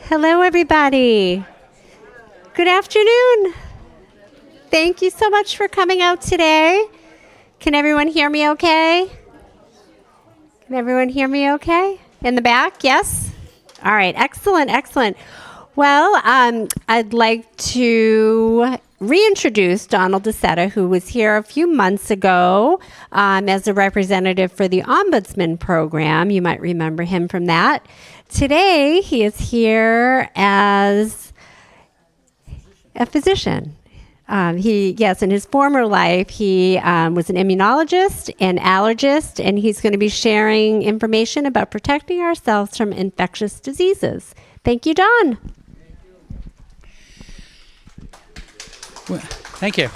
Hello, everybody. Good afternoon. Thank you so much for coming out today. Can everyone hear me okay? Can everyone hear me okay? In the back, yes? All right, excellent, excellent. Well, I'd like to reintroduce Donald Accetta, who was here a few months ago as a representative for the Ombudsman program. You might remember him from that. Today, he is here as a physician. In his former life, he was an immunologist and allergist, and he's going to be sharing information about protecting ourselves from infectious diseases. Thank you, Don. Well, thank you.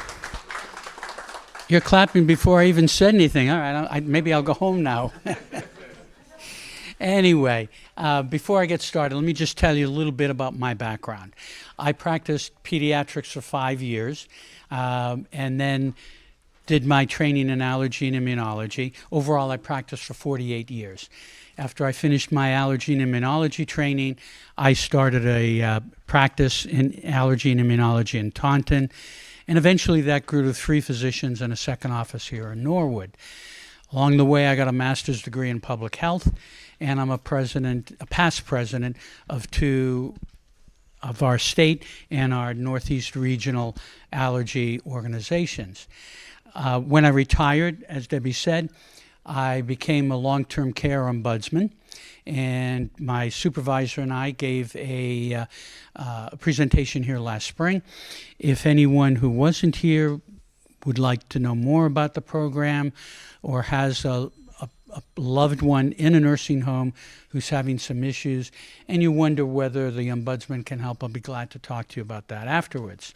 You're clapping before I even said anything. All right, maybe I'll go home now. Anyway, before I get started, let me just tell you a little bit about my background. I practiced pediatrics for 5 years and then did my training in allergy and immunology. Overall, I practiced for 48 years. After I finished my allergy and immunology training, I started a practice in allergy and immunology in Taunton, and eventually that grew to 3 physicians and a second office here in Norwood. Along the way, I got a master's degree in public health, and I'm a past president of 2 of our state and our Northeast regional allergy organizations. When I retired, as Debbie said, I became a long-term care ombudsman, and my supervisor and I gave a presentation here last spring. If anyone who wasn't here would like to know more about the program or has a loved one in a nursing home who's having some issues and you wonder whether the ombudsman can help, I'll be glad to talk to you about that afterwards.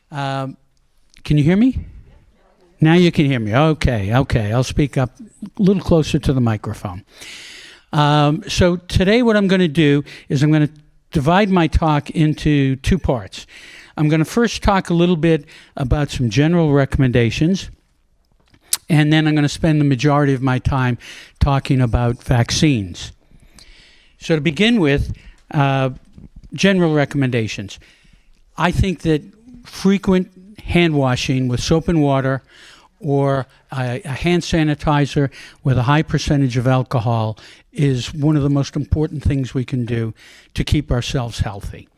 Can you hear me? Now you can hear me. Okay. I'll speak up a little closer to the microphone. So today what I'm going to do is I'm going to divide my talk into 2 parts. I'm going to first talk a little bit about some general recommendations, and then I'm going to spend the majority of my time talking about vaccines. So to begin with, general recommendations. I think that frequent hand washing with soap and water or a hand sanitizer with a high percentage of alcohol is one of the most important things we can do to keep ourselves healthy.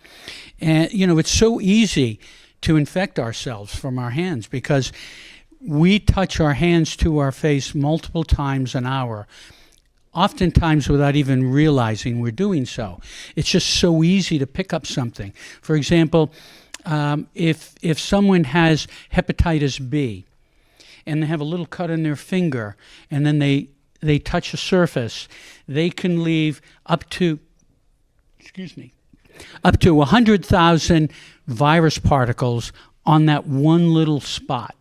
And, it's so easy to infect ourselves from our hands because we touch our hands to our face multiple times an hour, oftentimes without even realizing we're doing so. It's just so easy to pick up something. For example, if someone has hepatitis B and they have a little cut in their finger and then they touch a surface, they can leave up to 100,000 virus particles on that one little spot.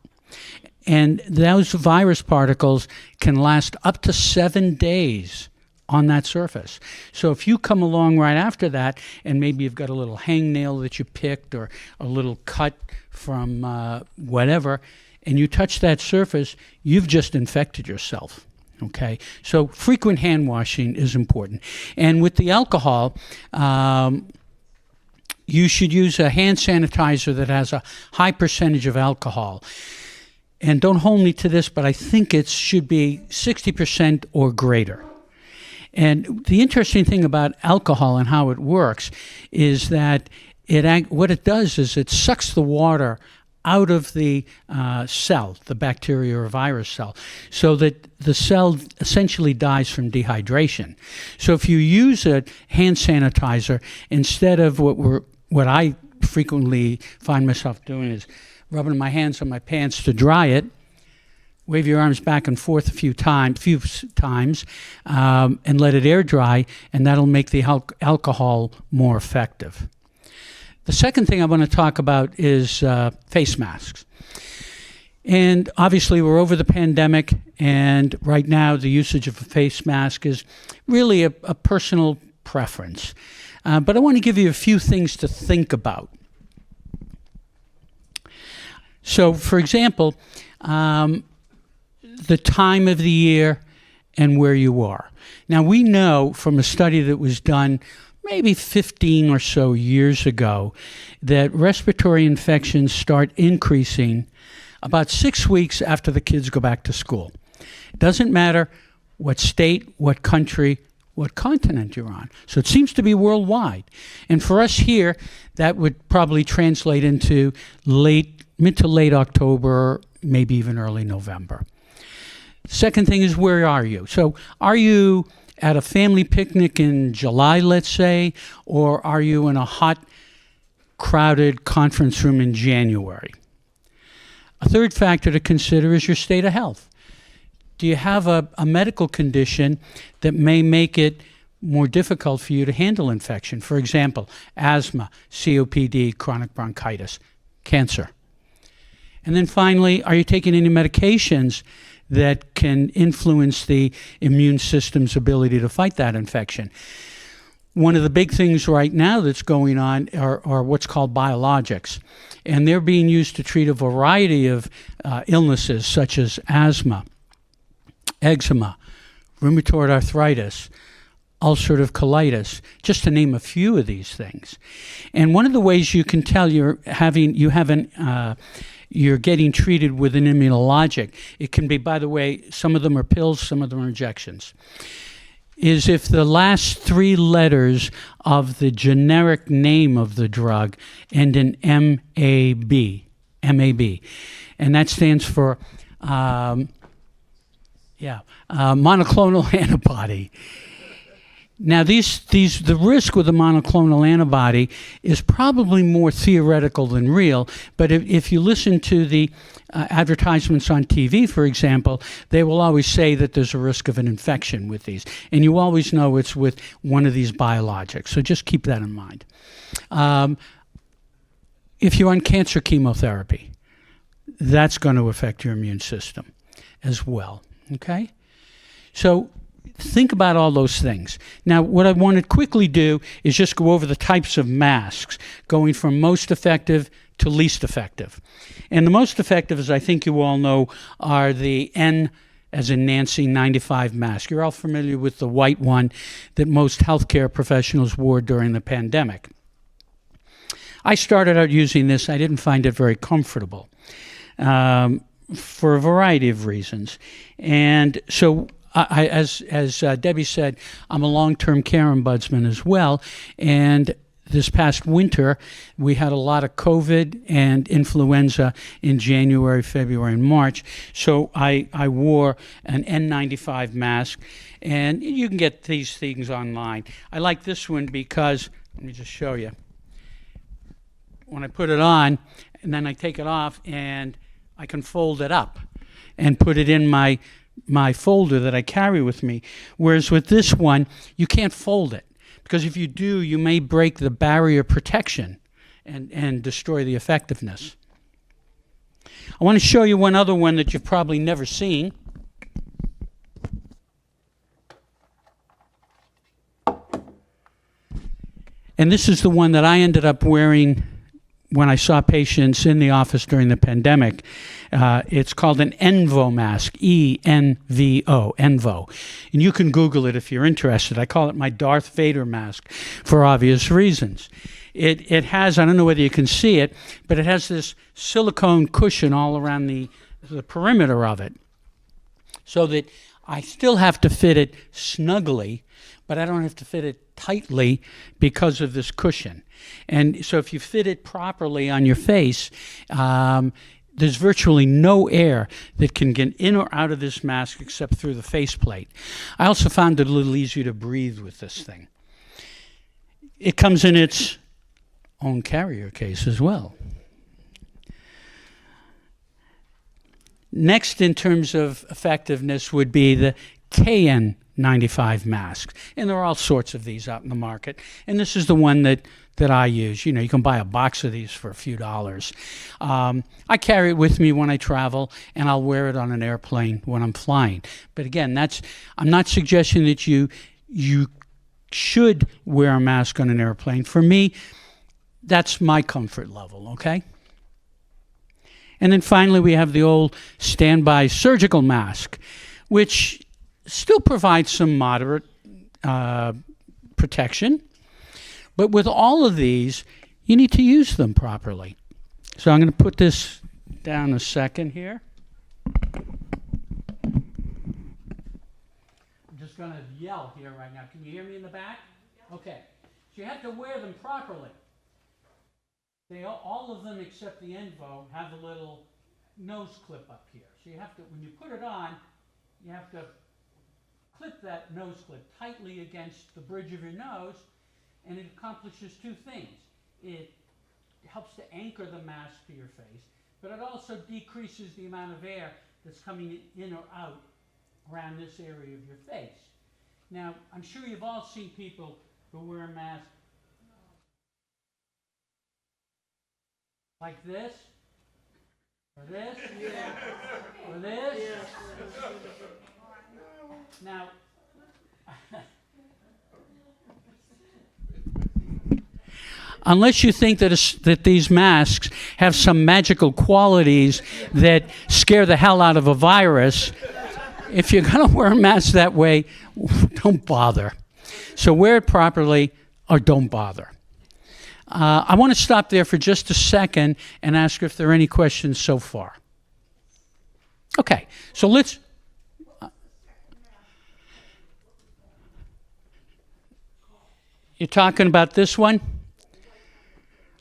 And those virus particles can last up to 7 days on that surface. So if you come along right after that, and maybe you've got a little hangnail that you picked or a little cut from whatever, and you touch that surface, you've just infected yourself. Okay, so frequent hand washing is important. And with the alcohol, you should use a hand sanitizer that has a high percentage of alcohol. And don't hold me to this, but I think it should be 60% or greater. And the interesting thing about alcohol and how it works is that what it does is it sucks the water out of the cell, the bacteria or virus cell, so that the cell essentially dies from dehydration. So if you use a hand sanitizer, instead of what I frequently find myself doing is rubbing my hands on my pants to dry it, wave your arms back and forth a few times, and let it air dry, and that'll make the alcohol more effective. The second thing I want to talk about is face masks. And obviously we're over the pandemic, and right now the usage of a face mask is really a personal preference. But I want to give you a few things to think about. So, for example, the time of the year and where you are. Now, we know from a study that was done maybe 15 or so years ago that respiratory infections start increasing about 6 weeks after the kids go back to school. It doesn't matter what state, what country, what continent you're on. So it seems to be worldwide. And for us here, that would probably translate into mid to late October, maybe even early November. Second thing is, where are you? So are you at a family picnic in July, let's say, or are you in a hot, crowded conference room in January? A third factor to consider is your state of health. Do you have a medical condition that may make it more difficult for you to handle infection? For example, asthma, COPD, chronic bronchitis, cancer. And then finally, are you taking any medications that can influence the immune system's ability to fight that infection? One of the big things right now that's going on are what's called biologics. And they're being used to treat a variety of illnesses such as asthma, eczema, rheumatoid arthritis, ulcerative colitis, just to name a few of these things. And one of the ways you can tell you're getting treated with an immunologic, it can be, by the way, some of them are pills, some of them are injections, is if the last 3 letters of the generic name of the drug end in MAB, and that stands for monoclonal antibody. Now, the risk with a monoclonal antibody is probably more theoretical than real, but if you listen to the advertisements on TV, for example, they will always say that there's a risk of an infection with these, and you always know it's with one of these biologics, so just keep that in mind. If you're on cancer chemotherapy, that's going to affect your immune system as well, okay? So think about all those things. Now, what I want to quickly do is just go over the types of masks, going from most effective to least effective. And the most effective, as I think you all know, are the N as in Nancy 95 mask. You're all familiar with the white one that most healthcare professionals wore during the pandemic. I started out using this. I didn't find it very comfortable for a variety of reasons. And so as Debbie said, I'm a long-term care ombudsman as well, and this past winter we had a lot of COVID and influenza in January, February, and March, so I wore an N95 mask, and you can get these things online. I like this one because, let me just show you, when I put it on, and then I take it off, and I can fold it up and put it in my folder that I carry with me, whereas with this one, you can't fold it, because if you do, you may break the barrier protection and destroy the effectiveness. I want to show you one other one that you've probably never seen. And this is the one that I ended up wearing when I saw patients in the office during the pandemic. It's called an ENVO mask, E-N-V-O, ENVO. And you can Google it if you're interested. I call it my Darth Vader mask for obvious reasons. It has, I don't know whether you can see it, but it has this silicone cushion all around the perimeter of it, so that I still have to fit it snugly, but I don't have to fit it tightly because of this cushion. And so if you fit it properly on your face, there's virtually no air that can get in or out of this mask except through the faceplate. I also found it a little easier to breathe with this thing. It comes in its own carrier case as well. Next, in terms of effectiveness, would be the KN95 mask. And there are all sorts of these out in the market. And this is the one that I use. You know, you can buy a box of these for a few dollars. I carry it with me when I travel, and I'll wear it on an airplane when I'm flying. But again, I'm not suggesting that you should wear a mask on an airplane. For me, that's my comfort level, okay? And then finally, we have the old standby surgical mask, which still provides some moderate protection. But with all of these, you need to use them properly. So I'm going to put this down a second here. I'm just going to yell here right now. Can you hear me in the back? Okay. So you have to wear them properly. All of them except the Envo have a little nose clip up here. So you have to, when you put it on, you have to clip that nose clip tightly against the bridge of your nose, and it accomplishes two things. It helps to anchor the mask to your face, but it also decreases the amount of air that's coming in or out around this area of your face. Now, I'm sure you've all seen people who wear a mask like this, or this, or this. Now, unless you think that these masks have some magical qualities that scare the hell out of a virus, if you're going to wear a mask that way, don't bother. So wear it properly or don't bother. I want to stop there for just a second and ask if there are any questions so far. Okay, so let's... You're talking about this one?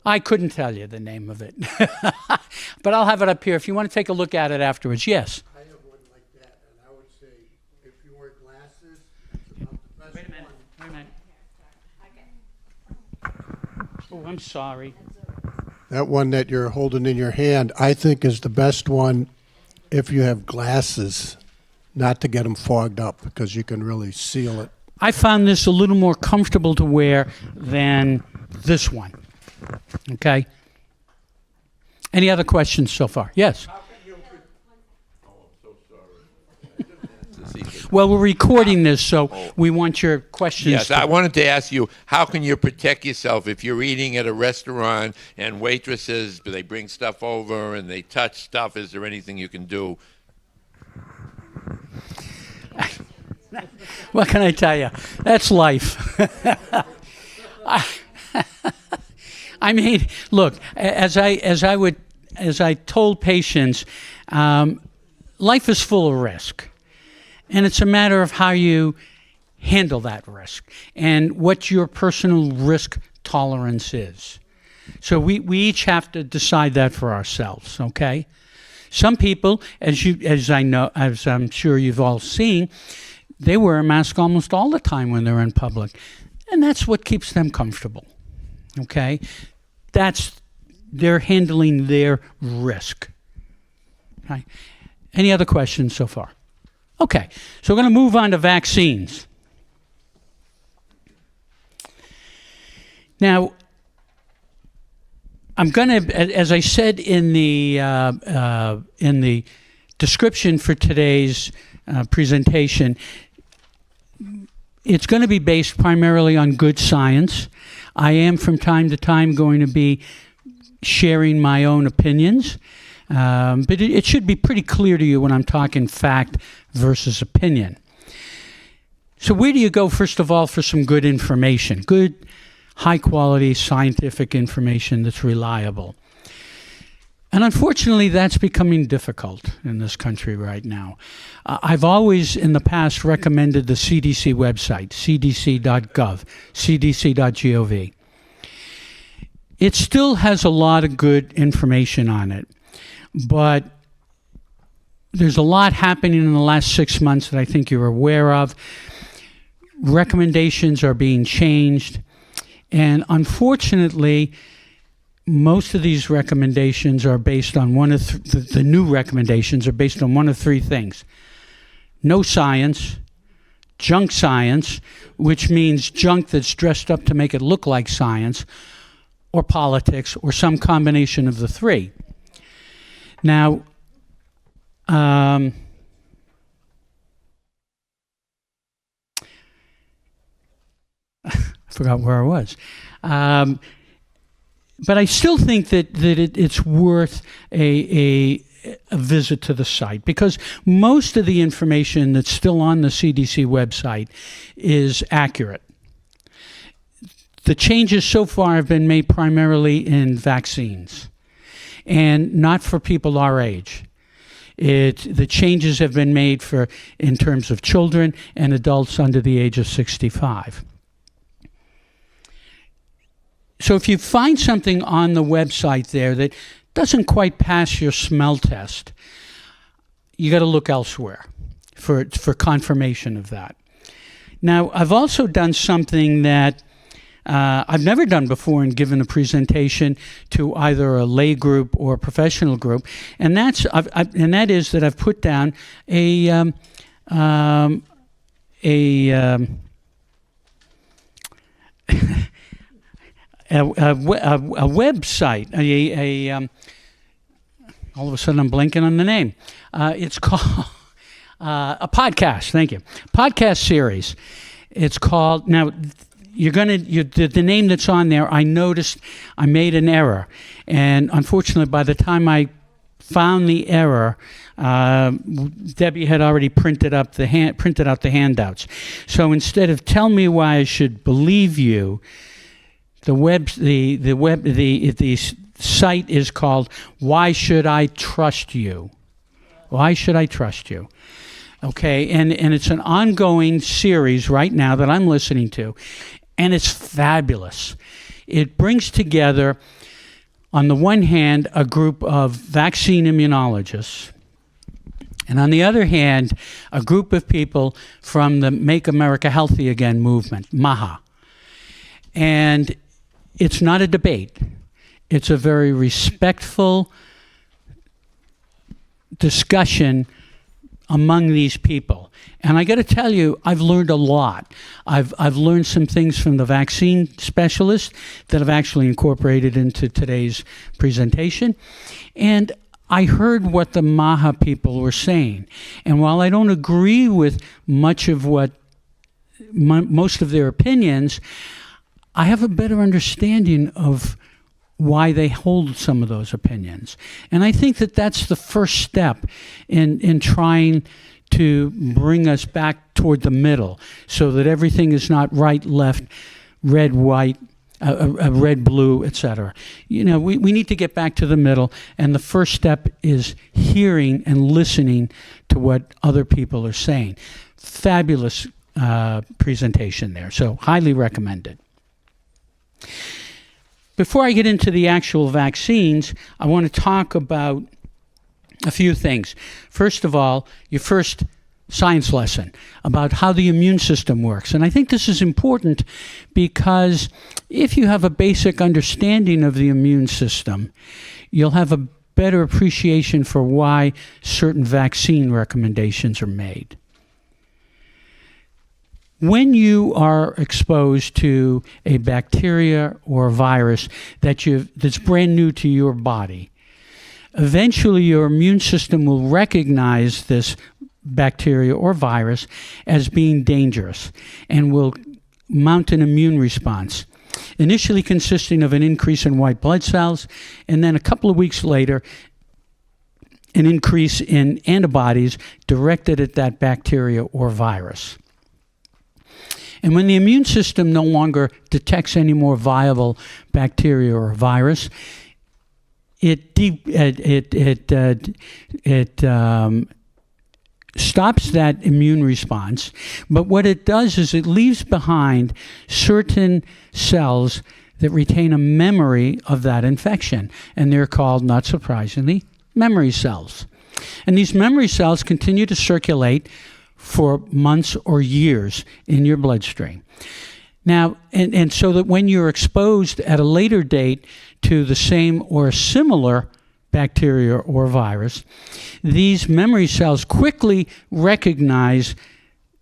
I couldn't tell you the name of it. But I'll have it up here if you want to take a look at it afterwards. Yes? I have one like that, and I would say if you wear glasses, it's about the best Wait a minute. one. Wait a minute. Oh, I'm sorry. That one that you're holding in your hand, I think is the best one if you have glasses, not to get them fogged up, because you can really seal it. I found this a little more comfortable to wear than this one. Okay? Any other questions so far? Yes? Well, we're recording this, so we want your questions. Yes, I wanted to ask you, how can you protect yourself if you're eating at a restaurant and waitresses, they bring stuff over and they touch stuff? Is there anything you can do? What can I tell you? That's life. I mean, look, as I told patients, life is full of risk. And it's a matter of how you handle that risk and what your personal risk tolerance is. So we each have to decide that for ourselves, okay? Some people, as I'm sure you've all seen, they wear a mask almost all the time when they're in public. And that's what keeps them comfortable, okay? They're handling their risk. Okay? Any other questions so far? Okay, so we're going to move on to vaccines. Now, I'm going to, as I said in the description for today's presentation, it's going to be based primarily on good science. I am from time to time going to be sharing my own opinions. But it should be pretty clear to you when I'm talking fact versus opinion. So where do you go, first of all, for some good information? Good, high-quality scientific information that's reliable. And unfortunately, that's becoming difficult in this country right now. I've always, in the past, recommended the CDC website, cdc.gov, cdc.gov. It still has a lot of good information on it. But there's a lot happening in the last 6 months that I think you're aware of. Recommendations are being changed. And unfortunately, most of these recommendations are based on the new recommendations are based on one of three things. No science, junk science, which means junk that's dressed up to make it look like science, or politics, or some combination of the three. Now, I forgot where I was. But I still think that it's worth a visit to the site, because most of the information that's still on the CDC website is accurate. the changes so far have been made primarily in vaccines and not for people our age. The changes have been made in terms of children and adults under the age of 65. So if you find something on the website there that doesn't quite pass your smell test, you got to look elsewhere for confirmation of that. Now, I've also done something that I've never done before and given a presentation to either a lay group or a professional group, and that is that I've put down a website, all of a sudden I'm blanking on the name. It's called a podcast. Thank you. Podcast series. It's called, now the name that's on there, I noticed I made an error. And unfortunately, by the time I found the error, Debbie had already printed out the handouts. So instead of tell me why I should believe you, the site is called Why Should I Trust You? Why Should I Trust You? Okay, and it's an ongoing series right now that I'm listening to, and it's fabulous. It brings together, on the one hand, a group of vaccine immunologists, and on the other hand, a group of people from the Make America Healthy Again movement, MAHA. And it's not a debate. It's a very respectful discussion among these people. And I got to tell you, I've learned a lot. I've learned some things from the vaccine specialists that I've actually incorporated into today's presentation. And I heard what the MAHA people were saying. And while I don't agree with much of most of their opinions, I have a better understanding of why they hold some of those opinions. And I think that that's the first step in trying to bring us back toward the middle so that everything is not right, left, red, white, red, blue, etc. We need to get back to the middle, and the first step is hearing and listening to what other people are saying. Fabulous presentation there, so highly recommended. Before I get into the actual vaccines, I want to talk about a few things. First of all, your first science lesson about how the immune system works. And I think this is important because if you have a basic understanding of the immune system, you'll have a better appreciation for why certain vaccine recommendations are made. When you are exposed to a bacteria or a virus that's brand new to your body, eventually your immune system will recognize this bacteria or virus as being dangerous and will mount an immune response, initially consisting of an increase in white blood cells, and then a couple of weeks later, an increase in antibodies directed at that bacteria or virus. And when the immune system no longer detects any more viable bacteria or virus, it stops that immune response. But what it does is it leaves behind certain cells that retain a memory of that infection. And they're called, not surprisingly, memory cells. And these memory cells continue to circulate for months or years in your bloodstream. Now, and so that when you're exposed at a later date to the same or similar bacteria or virus, these memory cells quickly recognize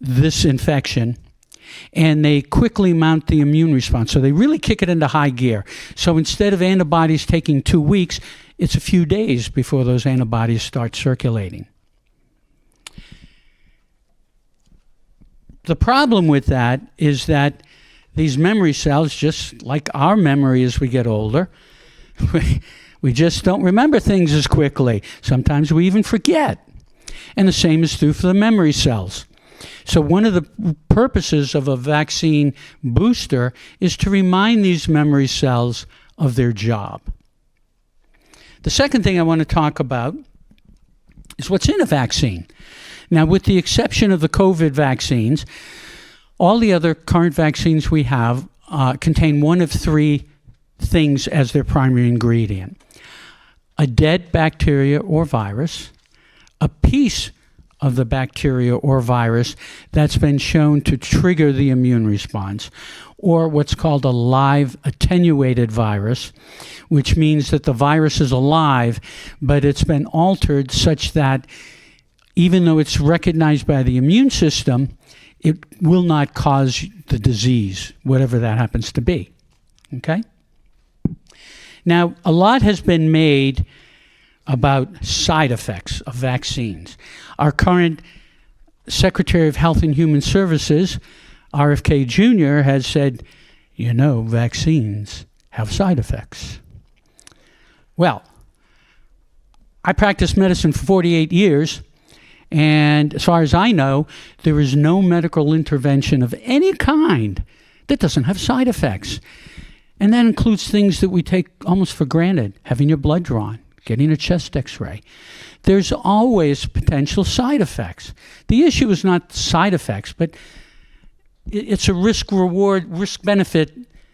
this infection and they quickly mount the immune response. So they really kick it into high gear. So instead of antibodies taking 2 weeks, it's a few days before those antibodies start circulating. The problem with that is that these memory cells, just like our memory as we get older, we just don't remember things as quickly. Sometimes we even forget. And the same is true for the memory cells. So one of the purposes of a vaccine booster is to remind these memory cells of their job. The second thing I want to talk about is what's in a vaccine. Now, with the exception of the COVID vaccines, all the other current vaccines we have contain one of three things as their primary ingredient: a dead bacteria or virus, a piece of the bacteria or virus that's been shown to trigger the immune response, or what's called a live attenuated virus, which means that the virus is alive, but it's been altered such that even though it's recognized by the immune system, it will not cause the disease, whatever that happens to be. Okay? Now, a lot has been made about side effects of vaccines. Our current Secretary of Health and Human Services, RFK Jr., has said, vaccines have side effects. Well, I practiced medicine for 48 years, and as far as I know, there is no medical intervention of any kind that doesn't have side effects. And that includes things that we take almost for granted: having your blood drawn, getting a chest x-ray. There's always potential side effects. The issue is not side effects, but it's a risk-benefit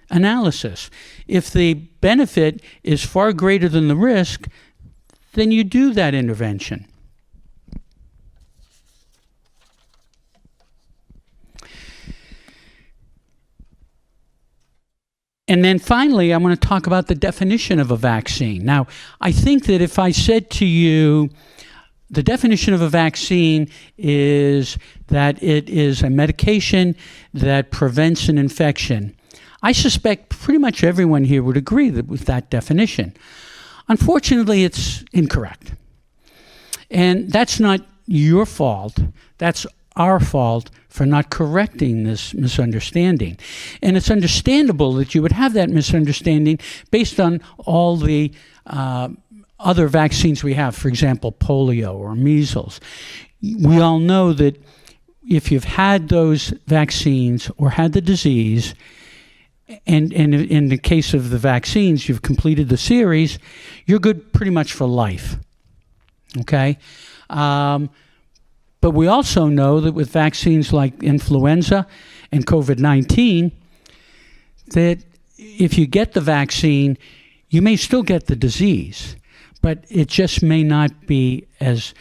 analysis. If the benefit is far greater than the risk, then you do that intervention. And then finally, I want to talk about the definition of a vaccine. Now, I think that if I said to you, the definition of a vaccine is that it is a medication that prevents an infection, I suspect pretty much everyone here would agree with that definition. Unfortunately, it's incorrect. And that's not your fault. That's our fault for not correcting this misunderstanding. And it's understandable that you would have that misunderstanding based on all the other vaccines we have, for example, polio or measles. We all know that if you've had those vaccines or had the disease, and in the case of the vaccines, you've completed the series, you're good pretty much for life. Okay? But we also know that with vaccines like influenza and COVID-19, that if you get the vaccine, you may still get the disease, but it just may not be as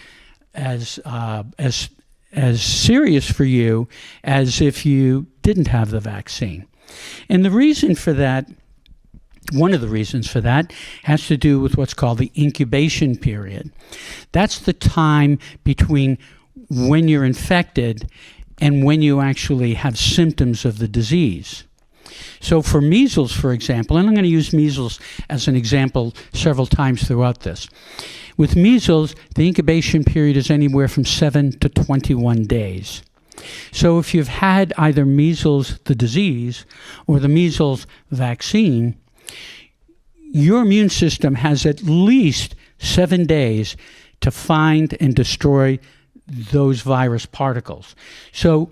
serious for you as if you didn't have the vaccine. And the reason for that, one of the reasons for that, has to do with what's called the incubation period. That's the time between when you're infected and when you actually have symptoms of the disease. So for measles, for example, and I'm going to use measles as an example several times throughout this. With measles, the incubation period is anywhere from 7 to 21 days. So if you've had either measles, the disease, or the measles vaccine, your immune system has at least 7 days to find and destroy those virus particles. So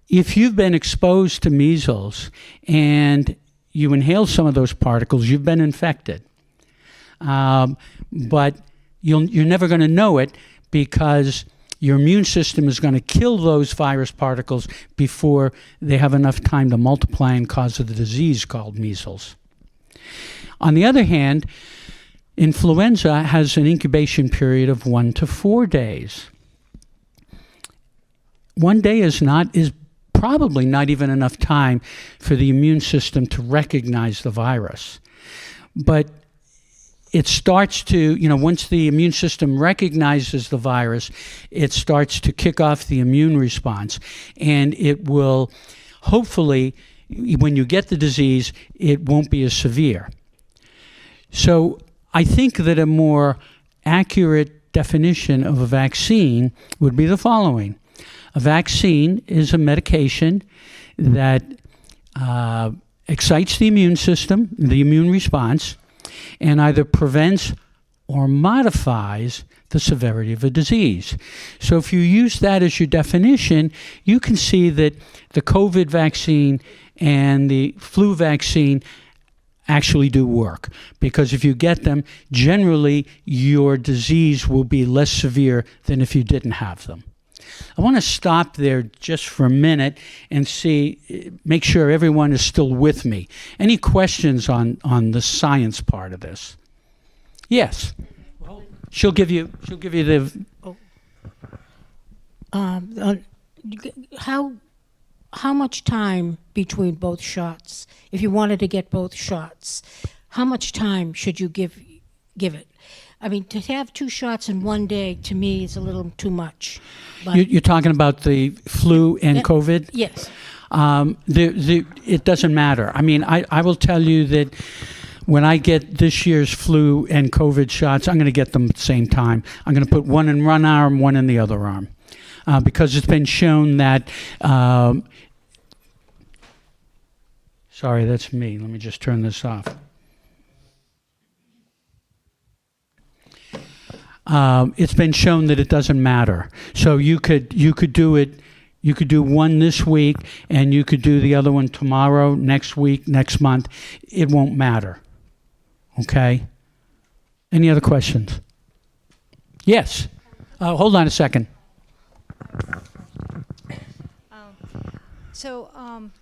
if you've been exposed to measles and you inhale some of those particles, you've been infected. But you're never going to know it because your immune system is going to kill those virus particles before they have enough time to multiply and cause the disease called measles. On the other hand, influenza has an incubation period of 1 to 4 days. 1 day is probably not even enough time for the immune system to recognize the virus. But it starts to, once the immune system recognizes the virus, it starts to kick off the immune response. And it will, hopefully, when you get the disease, it won't be as severe. So I think that a more accurate definition of a vaccine would be the following. A vaccine is a medication that excites the immune system, the immune response, and either prevents or modifies the severity of a disease. So if you use that as your definition, you can see that the COVID vaccine and the flu vaccine actually do work, because if you get them, generally your disease will be less severe than if you didn't have them. I want to stop there just for a minute and make sure everyone is still with me. Any questions on the science part of this? Yes. She'll give you the. How much time between both shots? If you wanted to get both shots, how much time should you give it? I mean, to have 2 shots in one day, to me, is a little too much. But You're talking about the flu and COVID? yes. It doesn't matter. I mean, I will tell you that when I get this year's flu and COVID shots, I'm going to get them at the same time. I'm going to put one in one arm, one in the other arm. Because it's been shown that, sorry, that's me. Let me just turn this off. It's been shown that it doesn't matter. So you could do it. You could do one this week, and you could do the other one tomorrow, next week, next month. It won't matter. Okay? Any other questions? Yes. Hold on a second.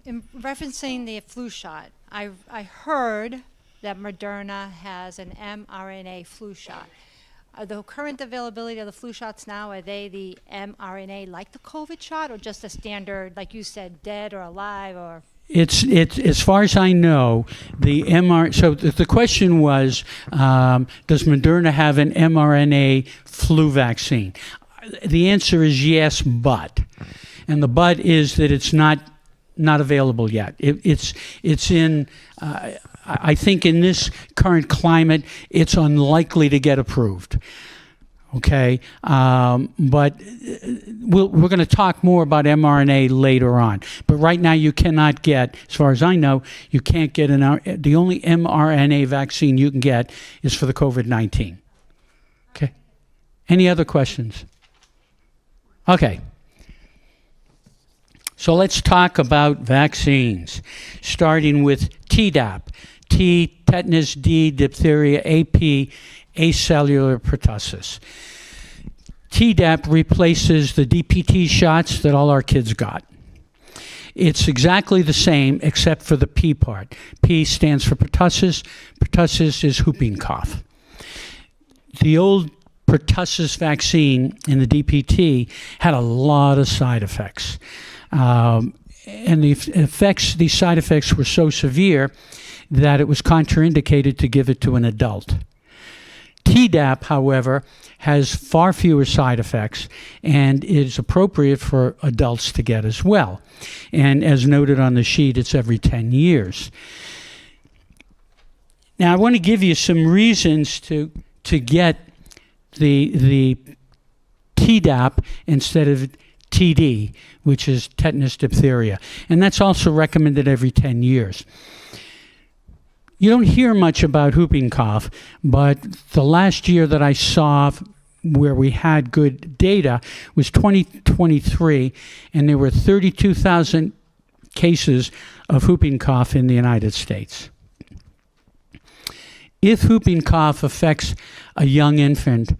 In referencing the flu shot, I heard that Moderna has an mRNA flu shot. Are the current availability of the flu shots now, are they the mRNA like the COVID shot, or just a standard, like you said, dead or alive, or? It's as far as I know, the mRNA. So the question was, does Moderna have an mRNA flu vaccine? The answer is yes, but, and the but is that it's not available yet. It's in. I think in this current climate, it's unlikely to get approved. Okay, but we're going to talk more about mRNA later on. But right now, you cannot get, as far as I know, you can't get the only mRNA vaccine you can get is for the COVID-19. Okay. Any other questions? Okay. So let's talk about vaccines, starting with Tdap. T, tetanus, D, diphtheria, AP, acellular pertussis. Tdap replaces the DPT shots that all our kids got. It's exactly the same except for the P part. P stands for pertussis. Pertussis is whooping cough. The old pertussis vaccine in the DPT had a lot of side effects. And these side effects were so severe that it was contraindicated to give it to an adult. Tdap, however, has far fewer side effects and is appropriate for adults to get as well. And as noted on the sheet, it's every 10 years. Now, I want to give you some reasons to get the Tdap instead of TD, which is tetanus, diphtheria. And that's also recommended every 10 years. You don't hear much about whooping cough, but the last year that I saw where we had good data was 2023, and there were 32,000 cases of whooping cough in the United States. If whooping cough affects a young infant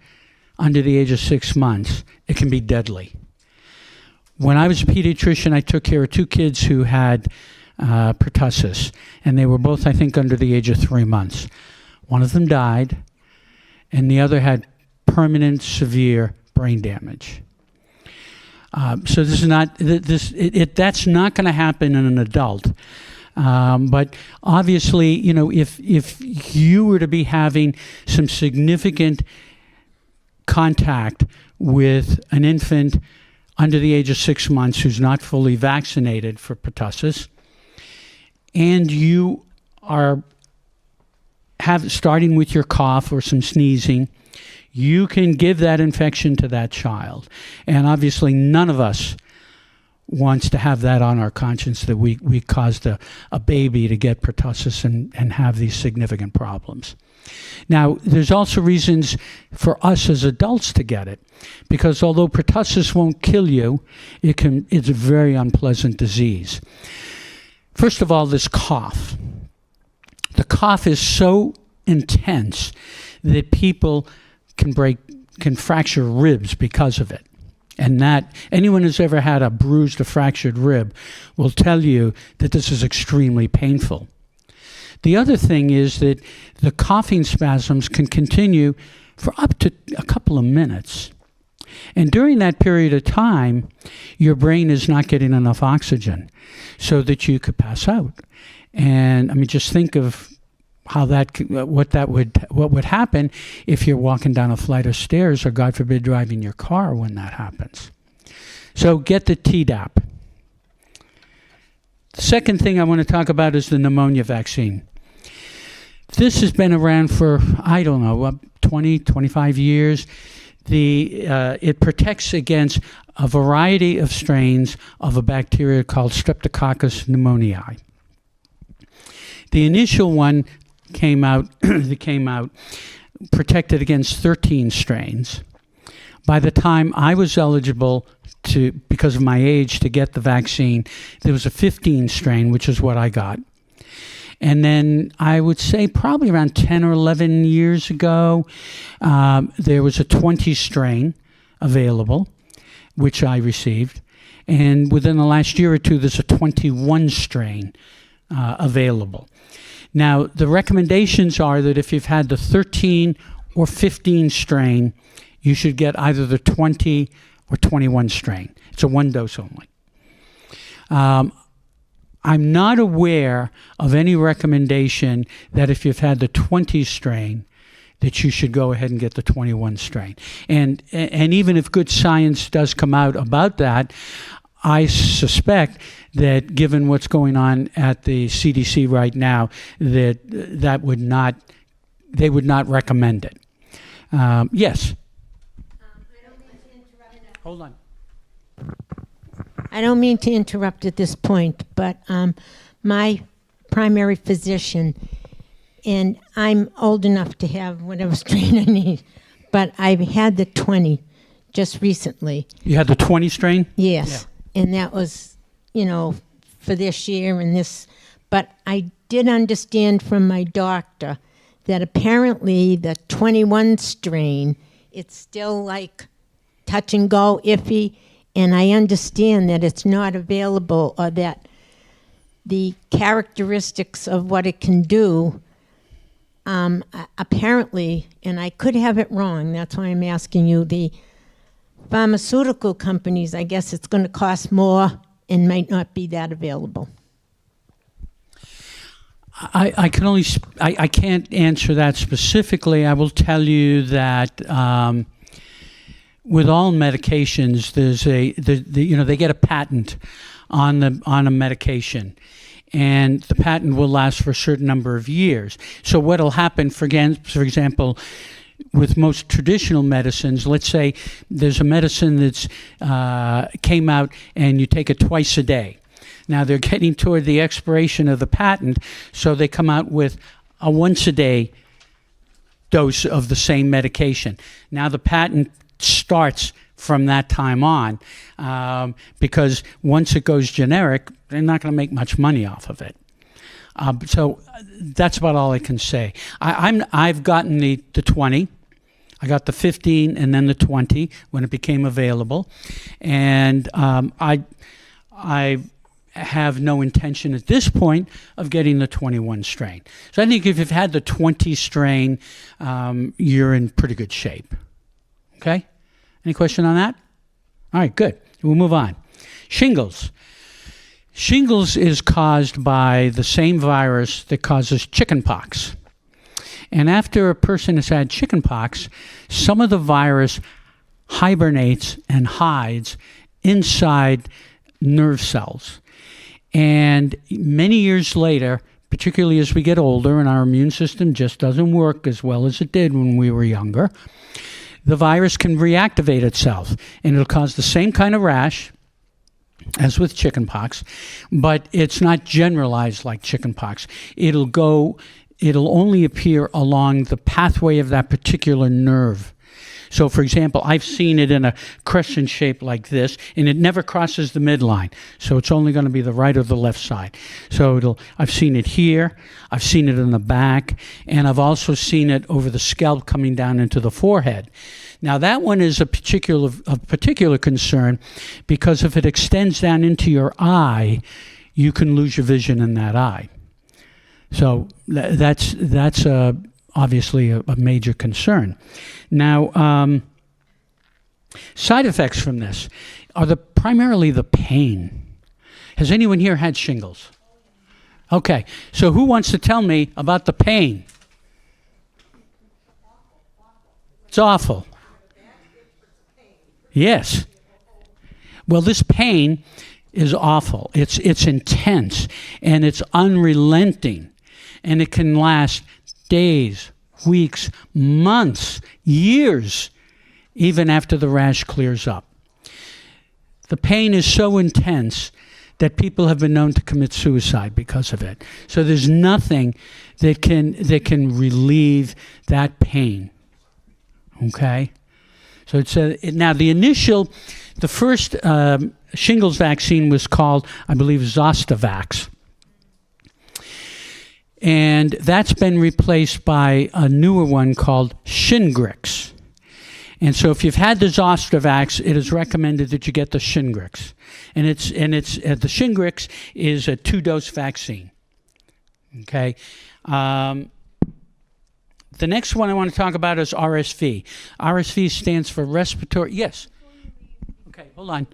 under the age of 6 months, it can be deadly. When I was a pediatrician, I took care of 2 kids who had pertussis, and they were both, I think, under the age of 3 months. One of them died, and the other had permanent severe brain damage. So this is not that's not going to happen in an adult. But obviously, you know, if you were to be having some significant contact with an infant under the age of 6 months who's not fully vaccinated for pertussis, and you are starting with your cough or some sneezing, you can give that infection to that child. And obviously none of us wants to have that on our conscience, that we caused a baby to get pertussis and have these significant problems. Now, there's also reasons for us as adults to get it, because although pertussis won't kill you, it's a very unpleasant disease. First of all, this cough. The cough is so intense that people can fracture ribs because of it. And that anyone who's ever had a bruised or fractured rib will tell you that this is extremely painful. The other thing is that the coughing spasms can continue for up to a couple of minutes. And during that period of time, your brain is not getting enough oxygen so that you could pass out. And I mean, just think of how what would happen if you're walking down a flight of stairs or, God forbid, driving your car when that happens. So get the Tdap. The second thing I want to talk about is the pneumonia vaccine. This has been around for, 20, 25 years. It protects against a variety of strains of a bacteria called Streptococcus pneumoniae. The initial one came out protected against 13 strains. By the time I was eligible because of my age, to get the vaccine, there was a 15 strain, which is what I got. And then I would say probably around 10 or 11 years ago, there was a 20 strain available, which I received. And within the last year or two, there's a 21 strain available. Now, the recommendations are that if you've had the 13 or 15 strain, you should get either the 20 or 21 strain. It's a one dose only. I'm not aware of any recommendation that if you've had the 20 strain, that you should go ahead and get the 21 strain. And even if good science does come out about that, I suspect that given what's going on at the CDC right now, they would not recommend it. Yes. Hold on. I don't mean to interrupt at this point, but my primary physician, and I'm old enough to have whatever strain I need, but I've had the 20 just recently. You had the 20 strain? Yes, and that was, for this year and this. But I did understand from my doctor that apparently the 21 strain, it's still like touch and go, iffy. And I understand that it's not available, or that the characteristics of what it can do, apparently, and I could have it wrong, that's why I'm asking you, the pharmaceutical companies, I guess it's going to cost more and might not be that available. I can't answer that specifically. I will tell you that with all medications, they get a patent on a medication, and the patent will last for a certain number of years. So what'll happen, for example, with most traditional medicines, let's say there's a medicine that's came out and you take it twice a day. Now they're getting toward the expiration of the patent, so they come out with a once a day dose of the same medication. Now the patent starts from that time on, because once it goes generic, they're not going to make much money off of it. So that's about all I can say. I've gotten the 20. I got the 15 and then the 20 when it became available, and I have no intention at this point of getting the 21 strain. So I think if you've had the 20 strain, you're in pretty good shape. Okay? Any question on that? All right, good. We'll move on. Shingles. Shingles is caused by the same virus that causes chickenpox. And after a person has had chickenpox, some of the virus hibernates and hides inside nerve cells. And many years later, particularly as we get older and our immune system just doesn't work as well as it did when we were younger, the virus can reactivate itself, and it'll cause the same kind of rash as with chickenpox, but it's not generalized like chickenpox. It'll go it'll only appear along the pathway of that particular nerve. So, for example, I've seen it in a crescent shape like this, and it never crosses the midline. So it's only going to be the right or the left side. So I've seen it here, I've seen it in the back, and I've also seen it over the scalp coming down into the forehead. Now, that one is of particular concern because if it extends down into your eye, you can lose your vision in that eye. So that's obviously a major concern. Now, side effects from this are primarily the pain. Has anyone here had shingles? Okay, so who wants to tell me about the pain? It's awful. Yes. Well, this pain is awful. It's intense, and it's unrelenting, and it can last days, weeks, months, years, even after the rash clears up. The pain is so intense that people have been known to commit suicide because of it. So there's nothing that can relieve that pain. Okay? So now the first shingles vaccine was called, I believe, Zostavax. And that's been replaced by a newer one called Shingrix. And so if you've had the Zostavax, it is recommended that you get the Shingrix. And the Shingrix is a 2-dose vaccine. Okay. The next one I want to talk about is RSV. RSV stands for respiratory. Yes. Okay, hold on.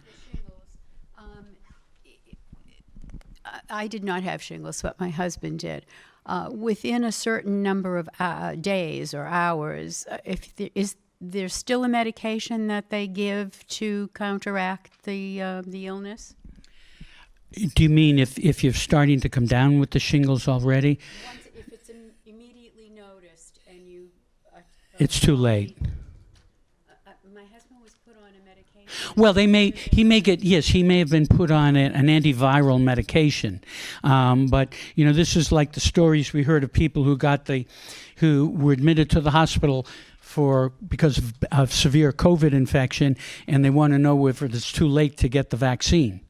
I did not have shingles, but my husband did. Within a certain number of days or hours, is there still a medication that they give to counteract the illness? Do you mean if you're starting to come down with the shingles already? If it's immediately noticed and you... It's too late. My husband was put on a medication. Well, he may have been put on an antiviral medication. But, this is like the stories we heard of people who were admitted to the hospital because of severe COVID infection, and they want to know if it's too late to get the vaccine.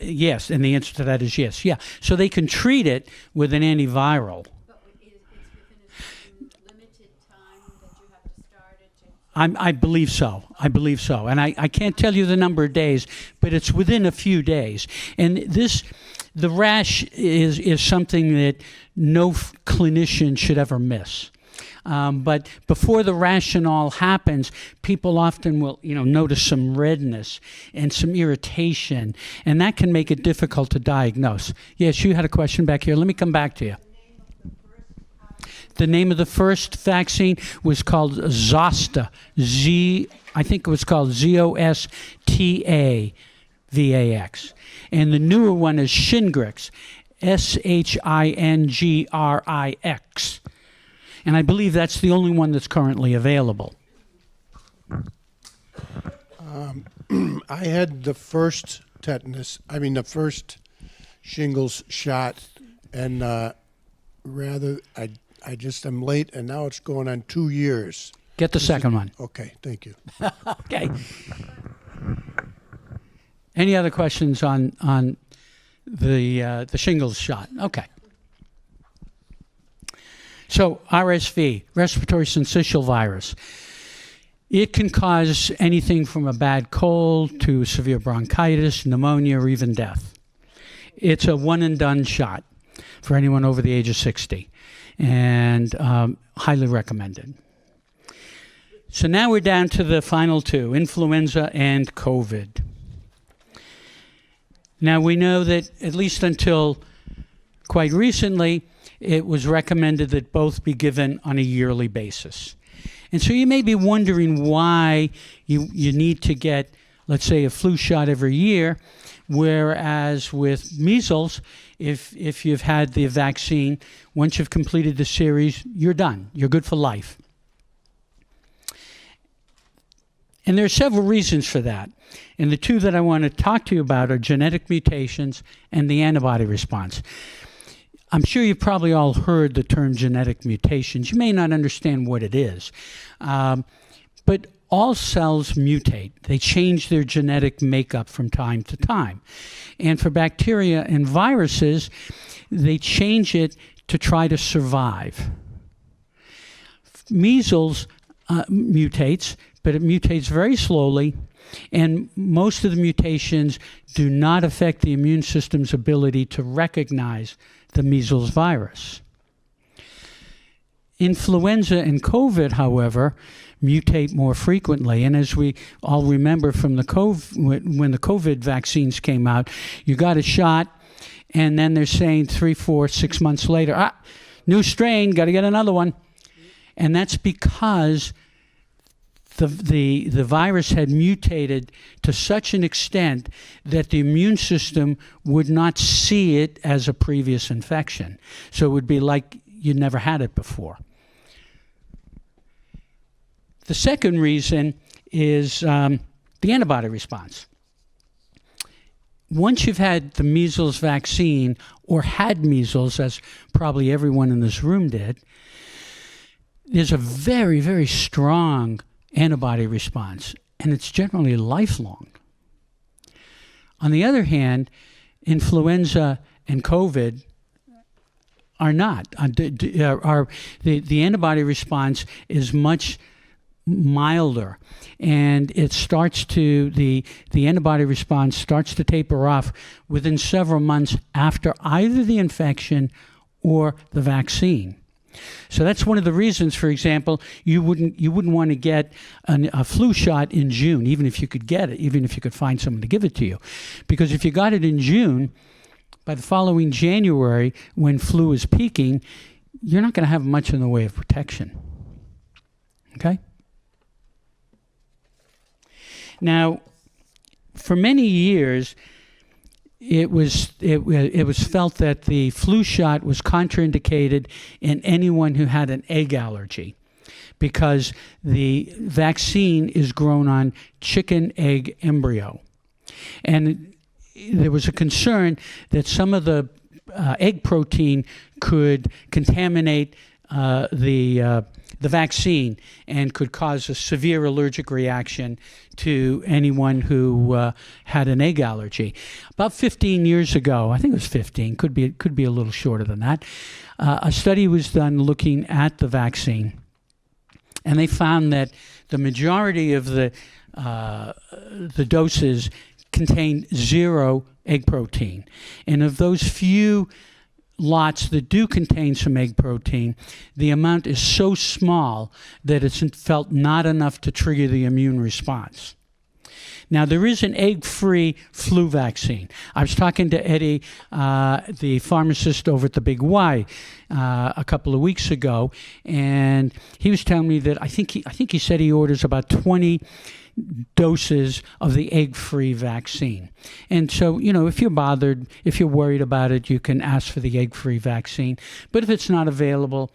Yes, and the answer to that is yes. Yeah, so they can treat it with an antiviral. But it's within a certain limited time that you have to start it? I believe so. And I can't tell you the number of days, but it's within a few days. And the rash is something that no clinician should ever miss. But before the rash and all happens, people often will, notice some redness and some irritation, and that can make it difficult to diagnose. Yes, you had a question back here. Let me come back to you. The name of the first vaccine was called Zosta. I think it was called Zostavax. And the newer one is Shingrix, Shingrix. And I believe that's the only one that's currently available. I had the first the first shingles shot, and I just am late, and now it's going on 2 years. Get the second one. Okay, thank you. Okay. Any other questions on the shingles shot? Okay. So RSV, respiratory syncytial virus. It can cause anything from a bad cold to severe bronchitis, pneumonia, or even death. It's a one-and-done shot for anyone over the age of 60, and highly recommended. So now we're down to the final two, influenza and COVID. Now we know that at least until quite recently, it was recommended that both be given on a yearly basis. And so you may be wondering why you need to get, let's say, a flu shot every year, whereas with measles, if you've had the vaccine, once you've completed the series, you're done. You're good for life. And there are several reasons for that. And the two that I want to talk to you about are genetic mutations and the antibody response. I'm sure you've probably all heard the term genetic mutations. You may not understand what it is, but all cells mutate. They change their genetic makeup from time to time. And for bacteria and viruses, they change it to try to survive. Measles mutates, but it mutates very slowly, and most of the mutations do not affect the immune system's ability to recognize the measles virus. Influenza and COVID, however, mutate more frequently. And as we all remember from the when the COVID vaccines came out, you got a shot, and then they're saying 3, 4, 6 months later, new strain, got to get another one. And that's because the virus had mutated to such an extent that the immune system would not see it as a previous infection. So it would be like you'd never had it before. The second reason is the antibody response. Once you've had the measles vaccine, or had measles, as probably everyone in this room did, there's a very, very strong antibody response, and it's generally lifelong. On the other hand, influenza and COVID are not. The antibody response is much milder, and it starts to the antibody response starts to taper off within several months after either the infection or the vaccine. So that's one of the reasons, for example, you wouldn't want to get a flu shot in June, even if you could get it, even if you could find someone to give it to you. Because if you got it in June, by the following January, when flu is peaking, you're not going to have much in the way of protection. Okay? Now, for many years, it was felt that the flu shot was contraindicated in anyone who had an egg allergy, because the vaccine is grown on chicken egg embryo. And there was a concern that some of the egg protein could contaminate the vaccine and could cause a severe allergic reaction to anyone who had an egg allergy. About 15 years ago, I think it was 15, could be a little shorter than that, a study was done looking at the vaccine, and they found that the majority of the doses contained 0 egg protein. And of those few lots that do contain some egg protein, the amount is so small that it's felt not enough to trigger the immune response. Now, there is an egg-free flu vaccine. I was talking to Eddie, the pharmacist over at the Big Y, a couple of weeks ago, and he was telling me that I think he said he orders about 20 doses of the egg-free vaccine. And so, if you're bothered, if you're worried about it, you can ask for the egg-free vaccine. But if it's not available,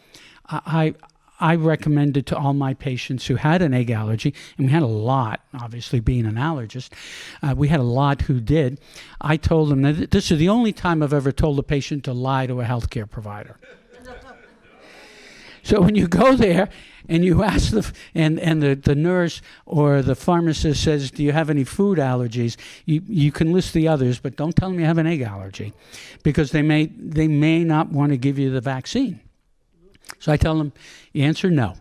I recommend it to all my patients who had an egg allergy, and we had a lot, obviously being an allergist, we had a lot who did. I told them that this is the only time I've ever told a patient to lie to a healthcare provider. So when you go there and you ask the nurse or the pharmacist says, do you have any food allergies? You can list the others, but don't tell them you have an egg allergy, because they may not want to give you the vaccine. So I tell them, the answer, no,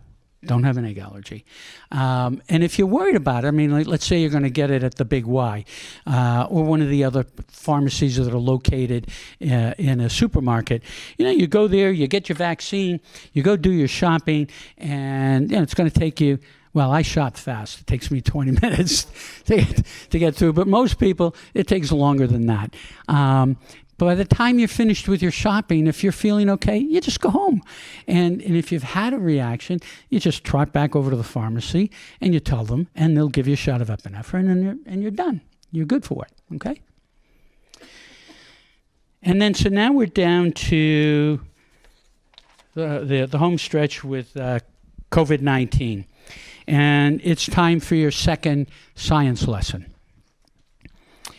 don't have an egg allergy. And if you're worried about it, let's say you're going to get it at the Big Y or one of the other pharmacies that are located in a supermarket. You go there, you get your vaccine, you go do your shopping, and it's going to take you, well, I shop fast. It takes me 20 minutes to get through, but most people, it takes longer than that. But by the time you're finished with your shopping, if you're feeling okay, you just go home. And if you've had a reaction, you just trot back over to the pharmacy and you tell them, and they'll give you a shot of epinephrine, and you're done. You're good for it, okay? And then, so now we're down to the home stretch with COVID-19. And it's time for your second science lesson.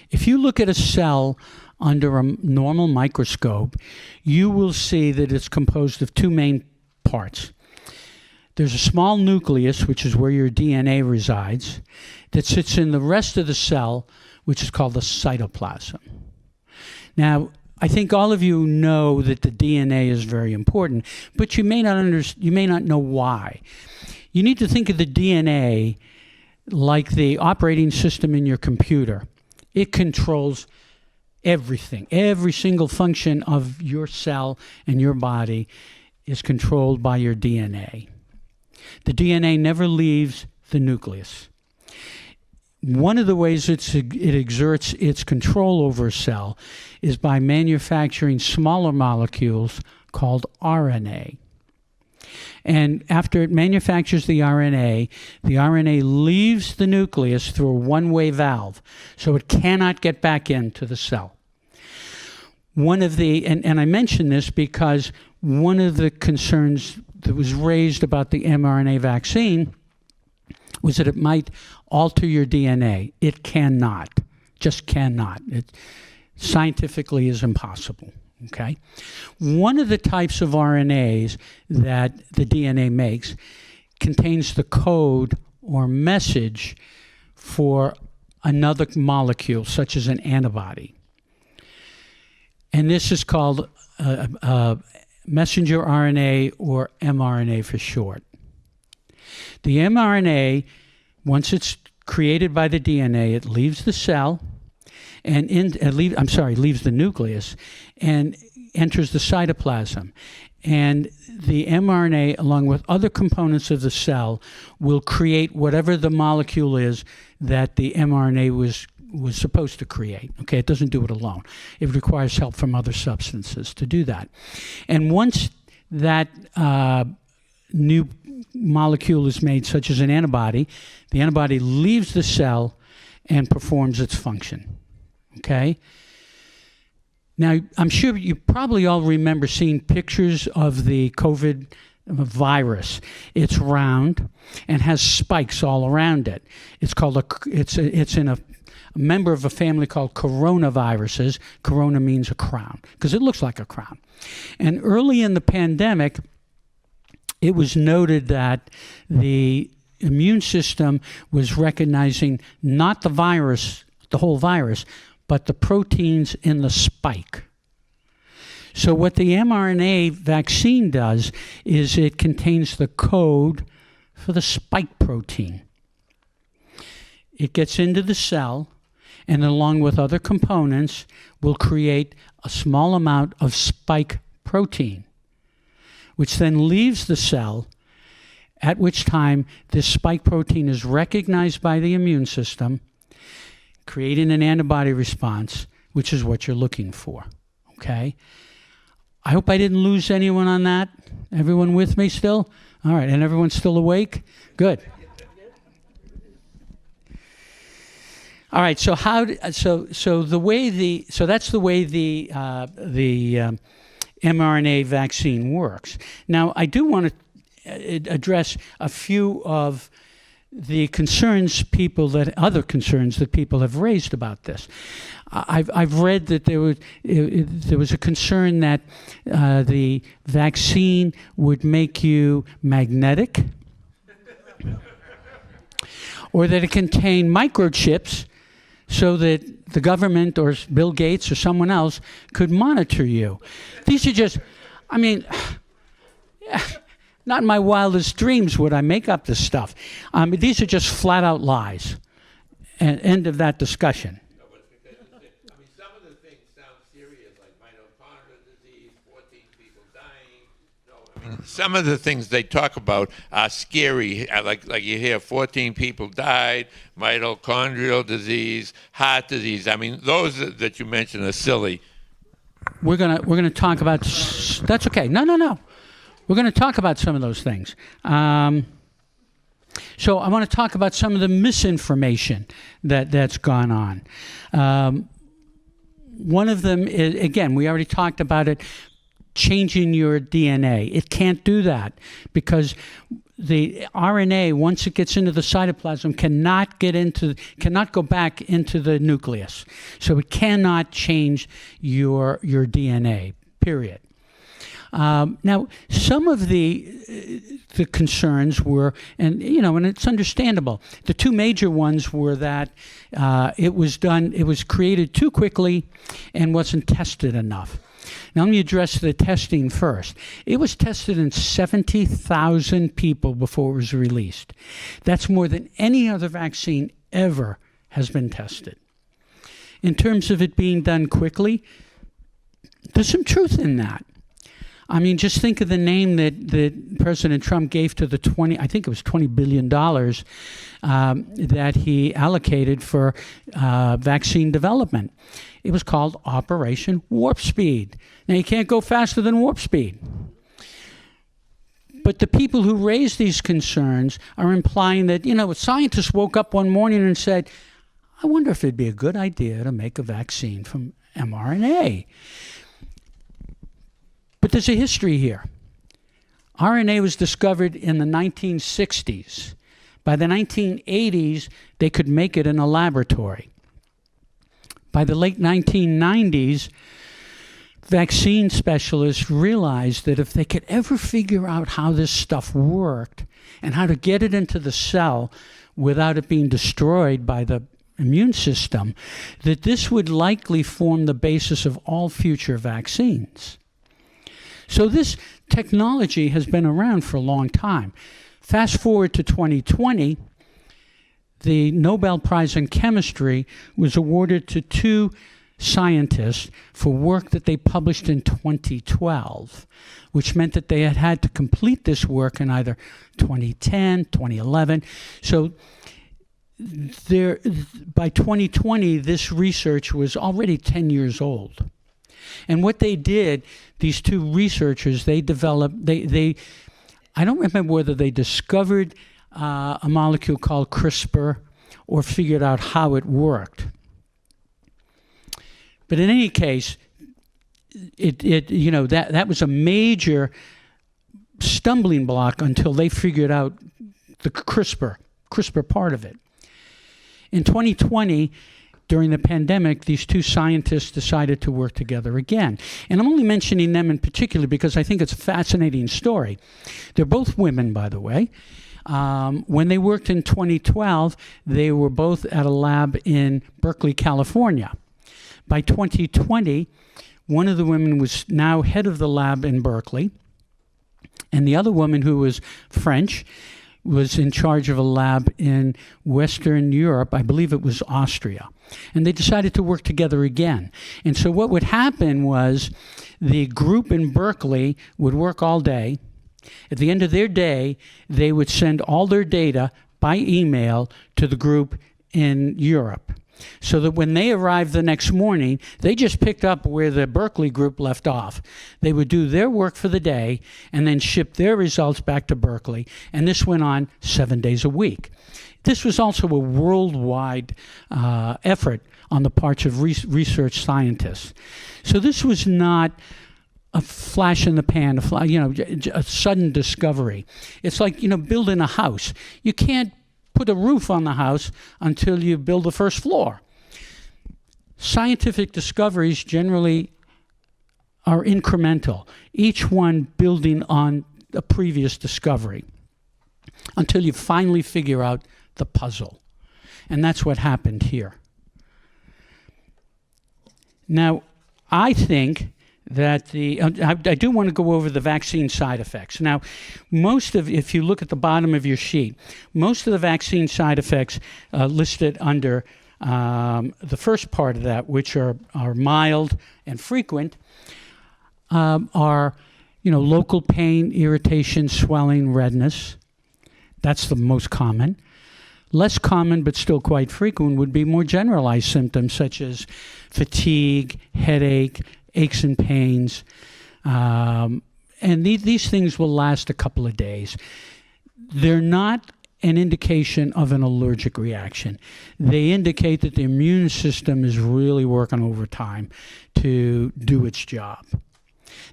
If you look at a cell under a normal microscope, you will see that it's composed of two main parts. There's a small nucleus, which is where your DNA resides, that sits in the rest of the cell, which is called the cytoplasm. Now, I think all of you know that the DNA is very important, but you may not know why. You need to think of the DNA like the operating system in your computer. It controls everything. Every single function of your cell and your body is controlled by your DNA. The DNA never leaves the nucleus. One of the ways it exerts its control over a cell is by manufacturing smaller molecules called RNA. And after it manufactures the RNA leaves the nucleus through a one-way valve, so it cannot get back into the cell. One of the, and I mention this because one of the concerns that was raised about the mRNA vaccine was that it might alter your DNA. It cannot, just cannot. It scientifically is impossible. Okay? One of the types of RNAs that the DNA makes contains the code or message for another molecule, such as an antibody. And this is called messenger RNA, or mRNA for short. The mRNA, once it's created by the DNA, it leaves the cell and leaves the nucleus and enters the cytoplasm. And the mRNA, along with other components of the cell, will create whatever the molecule is that the mRNA was supposed to create. Okay, it doesn't do it alone. It requires help from other substances to do that. And once that new molecule is made, such as an antibody, the antibody leaves the cell and performs its function. Okay? Now, I'm sure you probably all remember seeing pictures of the COVID virus. It's round and has spikes all around it. It's in a member of a family called coronaviruses. Corona means a crown because it looks like a crown. And early in the pandemic, it was noted that the immune system was recognizing not the virus, the whole virus, but the proteins in the spike. So what the mRNA vaccine does is it contains the code for the spike protein. It gets into the cell, and along with other components, will create a small amount of spike protein, which then leaves the cell, at which time this spike protein is recognized by the immune system, creating an antibody response, which is what you're looking for. Okay? I hope I didn't lose anyone on that. Everyone with me still? All right, and everyone's still awake? Good. All right, so that's the way the mRNA vaccine works. Now, I do want to address a few of the other concerns that people have raised about this. I've read that there was a concern that the vaccine would make you magnetic, or that it contained microchips so that the government or Bill Gates or someone else could monitor you. These are just, not in my wildest dreams would I make up this stuff. These are just flat out lies. And end of that discussion. No, but it's because some of the things sound serious, like mitochondrial disease, 14 people dying. Some of the things they talk about are scary. Like you hear 14 people died, mitochondrial disease, heart disease. Those that you mentioned are silly. We're gonna talk about. That's okay. No. We're going to talk about some of those things. So I want to talk about some of the misinformation that's gone on. One of them is, again, we already talked about it. changing your DNA. It can't do that because the RNA, once it gets into the cytoplasm, cannot go back into the nucleus. So it cannot change your DNA, period. Now, some of the concerns were, and it's understandable. The two major ones were that it was created too quickly and wasn't tested enough. Now, let me address the testing first. It was tested in 70,000 people before it was released. That's more than any other vaccine ever has been tested. In terms of it being done quickly, there's some truth in that. I mean, just think of the name that President Trump gave to the $20 billion that he allocated for vaccine development. It was called Operation Warp Speed. Now, you can't go faster than warp speed. But the people who raise these concerns are implying that, scientists woke up one morning and said, I wonder if it'd be a good idea to make a vaccine from mRNA. But there's a history here. RNA was discovered in the 1960s. By the 1980s, they could make it in a laboratory. By the late 1990s, vaccine specialists realized that if they could ever figure out how this stuff worked and how to get it into the cell without it being destroyed by the immune system, that this would likely form the basis of all future vaccines. So this technology has been around for a long time. Fast forward to 2020, the Nobel Prize in Chemistry was awarded to two scientists for work that they published in 2012, which meant that they had to complete this work in either 2010, 2011. So by 2020, this research was already 10 years old. And what they did, these two researchers, they developed, I don't remember whether they discovered a molecule called CRISPR or figured out how it worked. But in any case, that was a major stumbling block until they figured out the CRISPR part of it. In 2020, during the pandemic, these two scientists decided to work together again. And I'm only mentioning them in particular because I think it's a fascinating story. They're both women, by the way. When they worked in 2012, they were both at a lab in Berkeley, California. By 2020, one of the women was now head of the lab in Berkeley, and the other woman, who was French, was in charge of a lab in Western Europe. I believe it was Austria. And they decided to work together again. And so what would happen was the group in Berkeley would work all day. At the end of their day, they would send all their data by email to the group in Europe, so that when they arrived the next morning, they just picked up where the Berkeley group left off. They would do their work for the day and then ship their results back to Berkeley, and this went on 7 days a week. This was also a worldwide effort on the part of research scientists. So this was not a flash in the pan, a sudden discovery. It's like, building a house. You can't put a roof on the house until you build the first floor. Scientific discoveries generally are incremental, each one building on a previous discovery until you finally figure out the puzzle. And that's what happened here. Now, I think that I do want to go over the vaccine side effects. Now, if you look at the bottom of your sheet, most of the vaccine side effects listed under the first part of that, which are mild and frequent, are local pain, irritation, swelling, redness. That's the most common. Less common, but still quite frequent, would be more generalized symptoms such as fatigue, headache, aches and pains, and these things will last a couple of days. They're not an indication of an allergic reaction. They indicate that the immune system is really working overtime to do its job.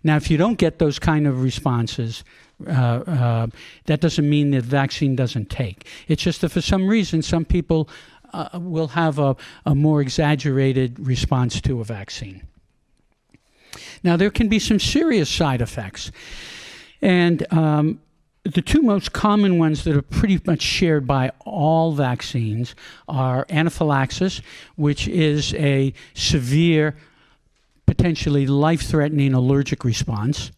Now, if you don't get those kind of responses, that doesn't mean the vaccine doesn't take. It's just that for some reason, some people will have a more exaggerated response to a vaccine. Now, there can be some serious side effects. And the two most common ones that are pretty much shared by all vaccines are anaphylaxis, which is a severe, potentially life-threatening allergic response,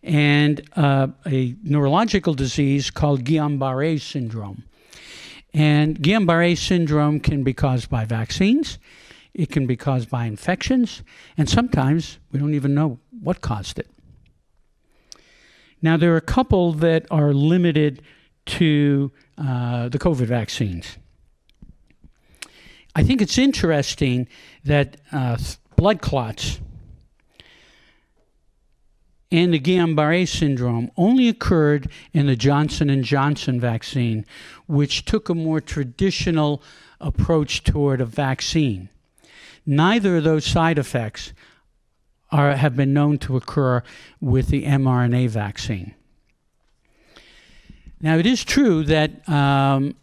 and a neurological disease called Guillain-Barré syndrome. And Guillain-Barré syndrome can be caused by vaccines, it can be caused by infections, and sometimes we don't even know what caused it. Now, there are a couple that are limited to the COVID vaccines. I think it's interesting that blood clots and the Guillain-Barré syndrome only occurred in the Johnson & Johnson vaccine, which took a more traditional approach toward a vaccine. Neither of those side effects have been known to occur with the mRNA vaccine. Now, it is true that the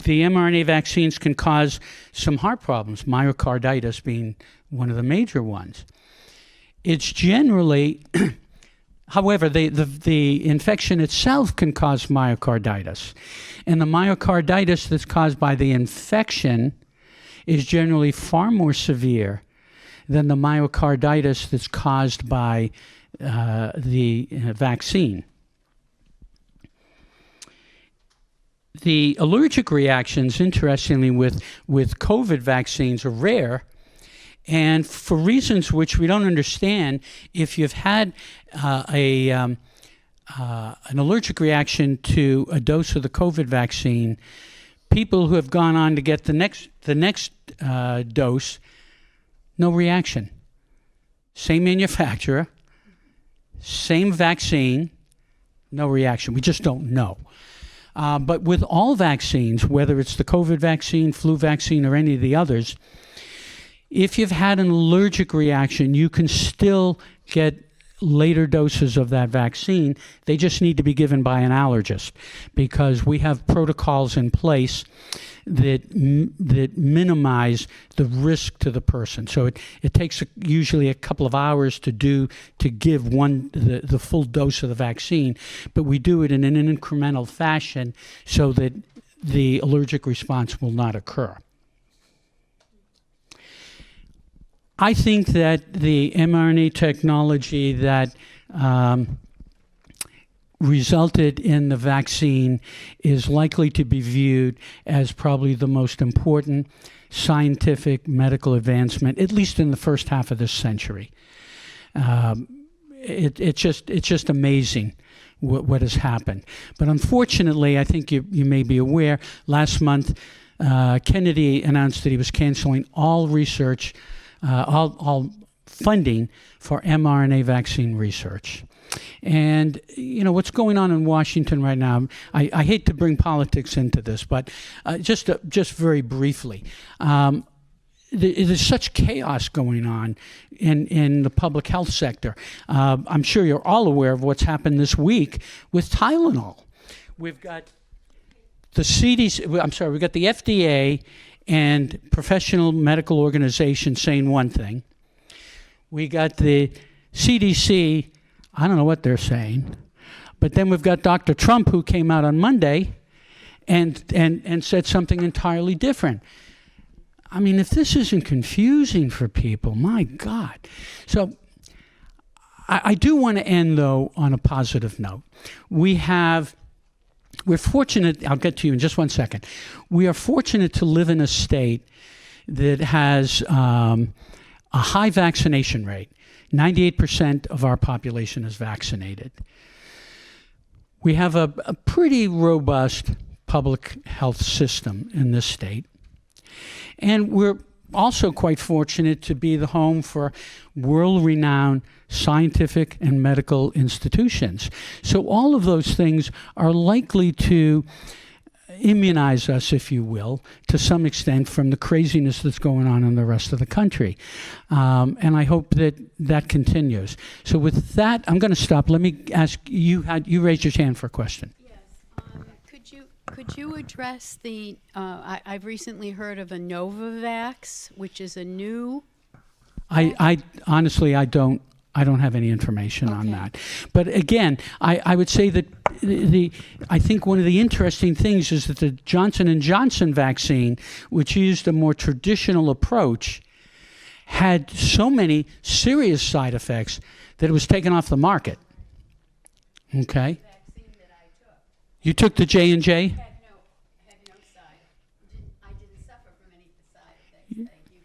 mRNA vaccines can cause some heart problems, myocarditis being one of the major ones. It's generally, however, the infection itself can cause myocarditis. And the myocarditis that's caused by the infection is generally far more severe than the myocarditis that's caused by the vaccine. The allergic reactions, interestingly, with COVID vaccines are rare, and for reasons which we don't understand. If you've had an allergic reaction to a dose of the COVID vaccine, people who have gone on to get the next dose, no reaction. Same manufacturer, same vaccine, no reaction. We just don't know. But with all vaccines, whether it's the COVID vaccine, flu vaccine, or any of the others, if you've had an allergic reaction, you can still get later doses of that vaccine. They just need to be given by an allergist, because we have protocols in place that minimize the risk to the person. So it takes usually a couple of hours to give the full dose of the vaccine, but we do it in an incremental fashion so that the allergic response will not occur. I think that the mRNA technology that resulted in the vaccine is likely to be viewed as probably the most important scientific medical advancement, at least in the first half of this century. It's just amazing what has happened. But unfortunately, I think you may be aware, last month Kennedy announced that he was canceling all research, all funding for mRNA vaccine research. And, you know, what's going on in Washington right now, I hate to bring politics into this, but just very briefly, there's such chaos going on in the public health sector. I'm sure you're all aware of what's happened this week with Tylenol. We've got the CDC, we've got the FDA and professional medical organizations saying one thing. We got the CDC, I don't know what they're saying. But then we've got Dr. Trump, who came out on Monday and said something entirely different. I mean, if this isn't confusing for people, my God. So I do want to end, though, on a positive note. We're fortunate, I'll get to you in just one second. We are fortunate to live in a state that has a high vaccination rate. 98% of our population is vaccinated. We have a pretty robust public health system in this state. And we're also quite fortunate to be the home for world-renowned scientific and medical institutions. So all of those things are likely to immunize us, if you will, to some extent from the craziness that's going on in the rest of the country. And I hope that that continues. So with that, I'm going to stop. Let me ask you, you raised your hand for a question. Could you address the, I've recently heard of a Novavax, which is a new... I honestly, I don't have any information on that. But again, I would say that I think one of the interesting things is that the Johnson & Johnson vaccine, which used a more traditional approach, had so many serious side effects that it was taken off the market. Okay? You took the J&J? Had no side. I didn't suffer from any side effects, thank you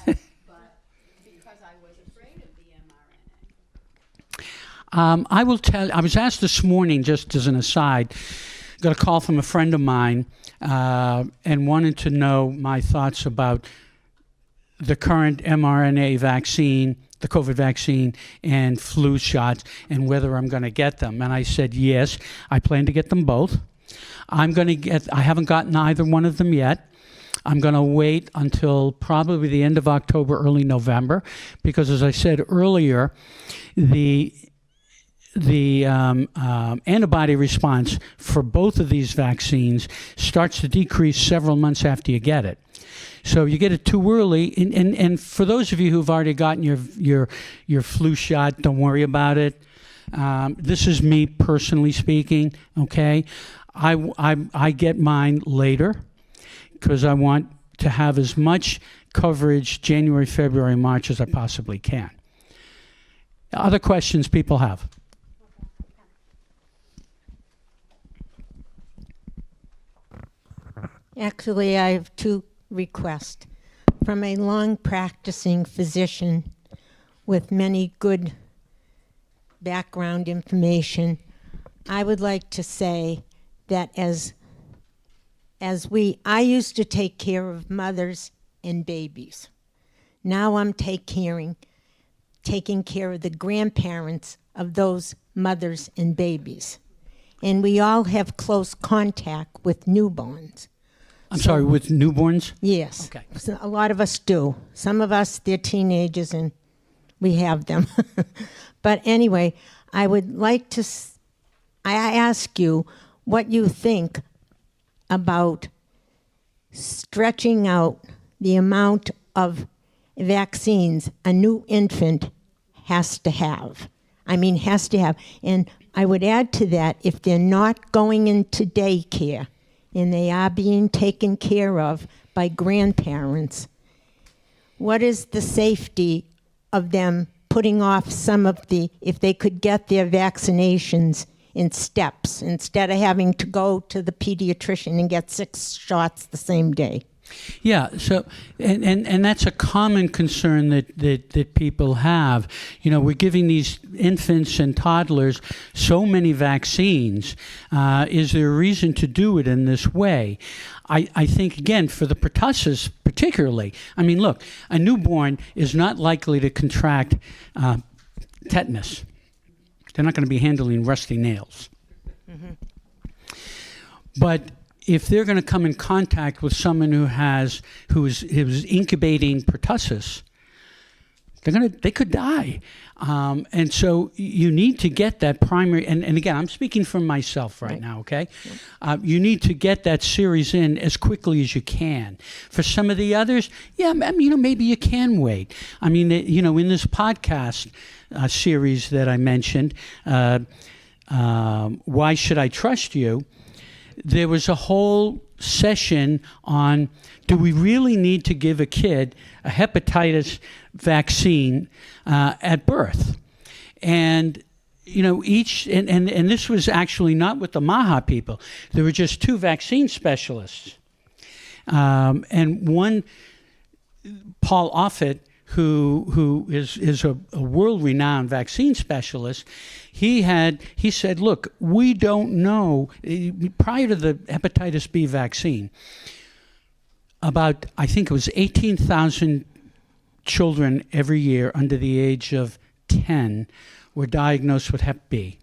God. But because I was afraid of the mRNA. I will tell. I was asked this morning, just as an aside, got a call from a friend of mine and wanted to know my thoughts about the current mRNA vaccine, the COVID vaccine, and flu shots, and whether I'm going to get them. And I said, yes, I plan to get them both. I haven't gotten either one of them yet. I'm going to wait until probably the end of October, early November, because as I said earlier, the antibody response for both of these vaccines starts to decrease several months after you get it. So you get it too early, and for those of you who've already gotten your flu shot, don't worry about it. This is me personally speaking, okay? I get mine later because I want to have as much coverage January, February, March as I possibly can. Other questions people have? Actually, I have two requests. From a long practicing physician with many good background information, I would like to say that I used to take care of mothers and babies. Now I'm taking care of the grandparents of those mothers and babies. And we all have close contact with newborns. I'm sorry, with newborns? Yes. Okay. So a lot of us do. Some of us, they're teenagers and we have them. But anyway, I would like to, I ask you what you think about stretching out the amount of vaccines a new infant has to have. And I would add to that, if they're not going into daycare, and they are being taken care of by grandparents, what is the safety of them putting off some of if they could get their vaccinations in steps instead of having to go to the pediatrician and get 6 shots the same day? Yeah, so and that's a common concern that people have. You know, we're giving these infants and toddlers so many vaccines. Is there a reason to do it in this way? I think, again, for the pertussis particularly, I mean, look, a newborn is not likely to contract tetanus. They're not going to be handling rusty nails. Mm-hmm. But if they're going to come in contact with someone who is incubating pertussis, they could die. And so you need to get that primary, and again, I'm speaking from myself right now, okay? You need to get that series in as quickly as you can. For some of the others, yeah, maybe you can wait. I mean, in this podcast series that I mentioned, Why Should I Trust You? There was a whole session on, do we really need to give a kid a hepatitis vaccine at birth? And, and this was actually not with the MAHA people. There were just 2 vaccine specialists. And one, Paul Offit, who is a world-renowned vaccine specialist, he said, look, we don't know, prior to the hepatitis B vaccine, about, I think it was 18,000 children every year under the age of 10 were diagnosed with Hep B.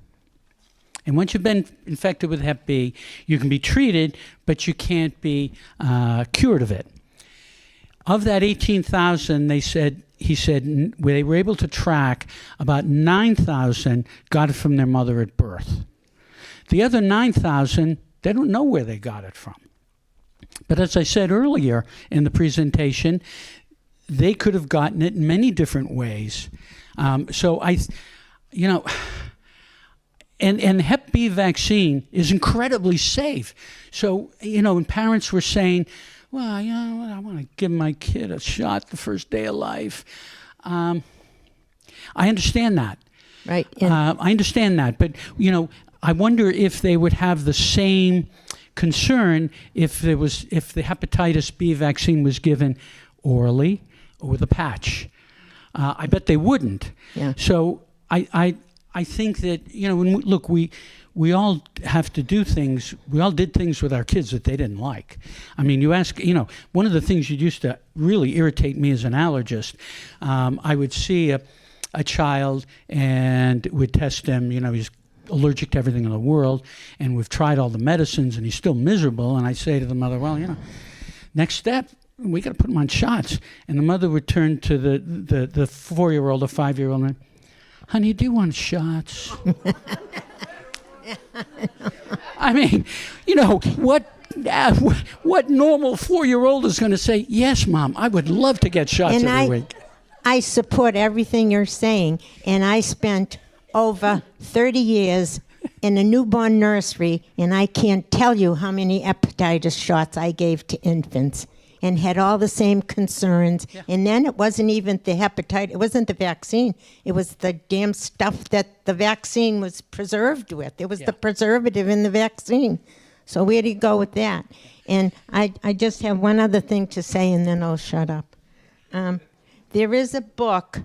And once you've been infected with Hep B, you can be treated, but you can't be cured of it. Of that 18,000, he said they were able to track about 9,000 got it from their mother at birth. The other 9,000, they don't know where they got it from. But as I said earlier in the presentation, they could have gotten it in many different ways. And Hep B vaccine is incredibly safe. So, when parents were saying, well, I want to give my kid a shot the first day of life. I understand that. Right. I understand that. But, I wonder if they would have the same concern if the hepatitis B vaccine was given orally or with a patch. I bet they wouldn't. Yeah. So I think that, we all have to do things. We all did things with our kids that they didn't like. I mean, one of the things that used to really irritate me as an allergist, I would see a child and would test him, he's allergic to everything in the world, and we've tried all the medicines and he's still miserable. And I say to the mother, well, next step, we got to put him on shots. And the mother would turn to the 4-year-old or 5-year-old and, honey, do you want shots? I mean, what normal 4-year-old is going to say, yes, Mom, I would love to get shots every week. I support everything you're saying, and I spent over 30 years in a newborn nursery, and I can't tell you how many hepatitis shots I gave to infants and had all the same concerns. Yeah. And then it wasn't even the hepatitis, it wasn't the vaccine, it was the damn stuff that the vaccine was preserved with. It was the preservative in the vaccine. So where do you go with that? And I just have one other thing to say, and then I'll shut up. There is a book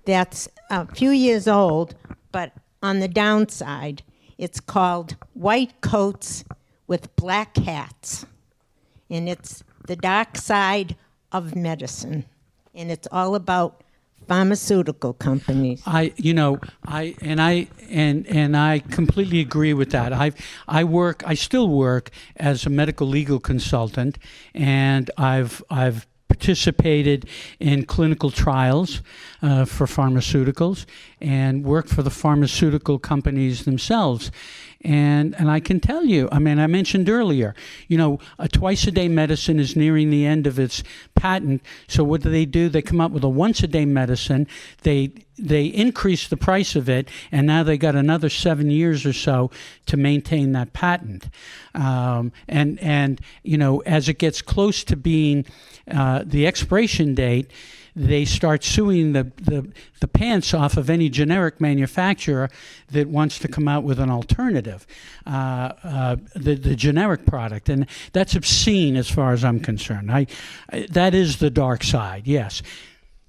that's a few years old, but on the downside, it's called White Coats with Black Hats. And it's the dark side of medicine. And it's all about pharmaceutical companies. I completely agree with that. I still work as a medical legal consultant, and I've participated in clinical trials for pharmaceuticals and worked for the pharmaceutical companies themselves. And I can tell you, I mean, I mentioned earlier, a twice-a-day medicine is nearing the end of its patent. So what do? They come up with a once-a-day medicine. They increase the price of it, and now they got another 7 years or so to maintain that patent. And as it gets close to being the expiration date, they start suing the pants off of any generic manufacturer that wants to come out with an alternative, the generic product. And that's obscene as far as I'm concerned. That is the dark side, yes.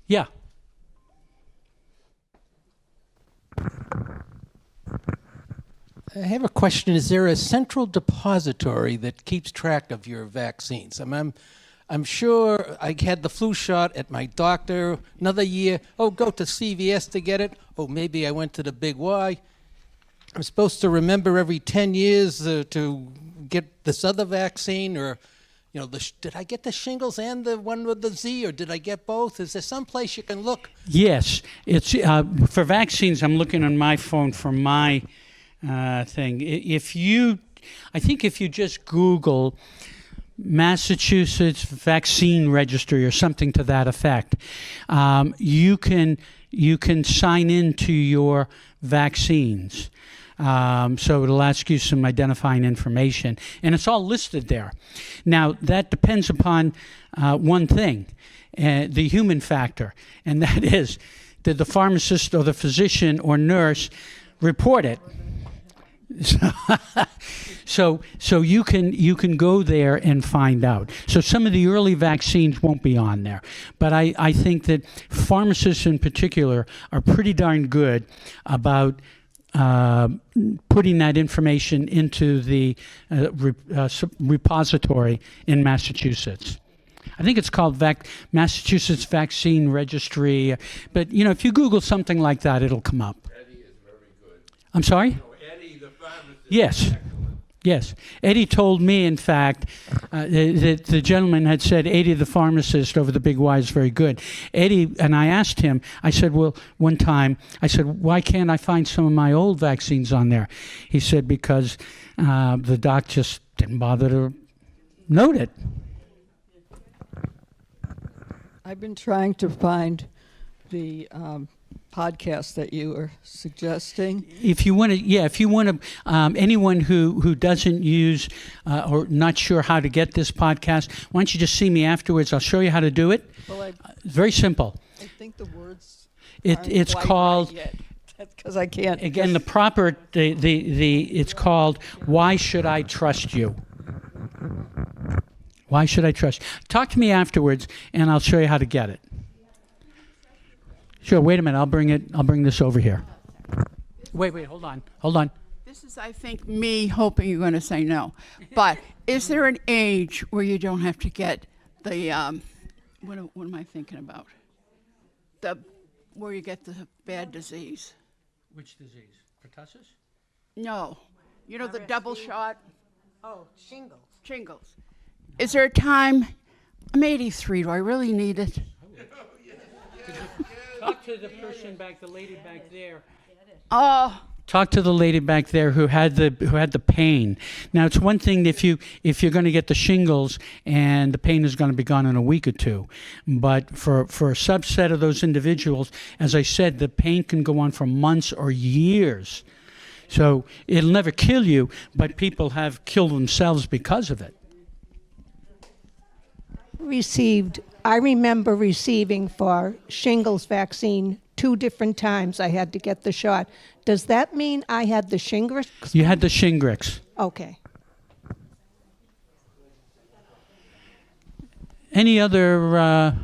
Yeah. I have a question. Is there a central depository that keeps track of your vaccines? I'm sure I had the flu shot at my doctor another year. Oh, go to CVS to get it. Oh, maybe I went to the Big Y. I'm supposed to remember every 10 years to get this other vaccine, or, did I get the shingles and the one with the Z, or did I get both? Is there some place you can look? Yes. It's for vaccines, I'm looking on my phone for my thing. I think if you just Google Massachusetts Vaccine Registry or something to that effect, you can sign into your vaccines. So it'll ask you some identifying information, and it's all listed there. Now, that depends upon one thing, the human factor, and that is, did the pharmacist or the physician or nurse report it? So you can go there and find out. So some of the early vaccines won't be on there, but I think that pharmacists in particular are pretty darn good about putting that information into the repository in Massachusetts. I think it's called Massachusetts Vaccine Registry, but if you Google something like that, it'll come up. Eddie is very good. I'm sorry? Eddie, the pharmacist. Yes. Yes. Eddie told me, in fact, that the gentleman had said Eddie, the pharmacist over the Big Y, is very good. Eddie, and I asked him, I said, well, one time, I said, why can't I find some of my old vaccines on there? He said, because the doc just didn't bother to note it. I've been trying to find the podcast that you were suggesting. If you want to, anyone who doesn't use or not sure how to get this podcast, why don't you just see me afterwards? I'll show you how to do it. Well, Very simple. I think the words It's quite called. right yet. That's because I can't. Again, the proper, it's called Why Should I Trust You? Why should I trust you? Talk to me afterwards, and I'll show you how to get it. Sure, wait a minute, I'll bring this over here. Wait, hold on. This is, I think, me hoping you're going to say no. But is there an age where you don't have to get the, what am I thinking about? Where you get the bad disease? Which disease? Pertussis? No. You know, the double shot? Oh, shingles. Shingles. Is there a time? I'm 83. Do I really need it? Talk to the person back, the lady back there. Oh, Talk to the lady back there who had the pain. Now it's one thing if you're going to get the shingles and the pain is going to be gone in a week or two, but for a subset of those individuals, as I said, the pain can go on for months or years. So it'll never kill you, but people have killed themselves because of it. I remember receiving for shingles vaccine 2 different times. I had to get the shot. Does that mean I had the Shingrix? You had the Shingrix. Okay. Any other?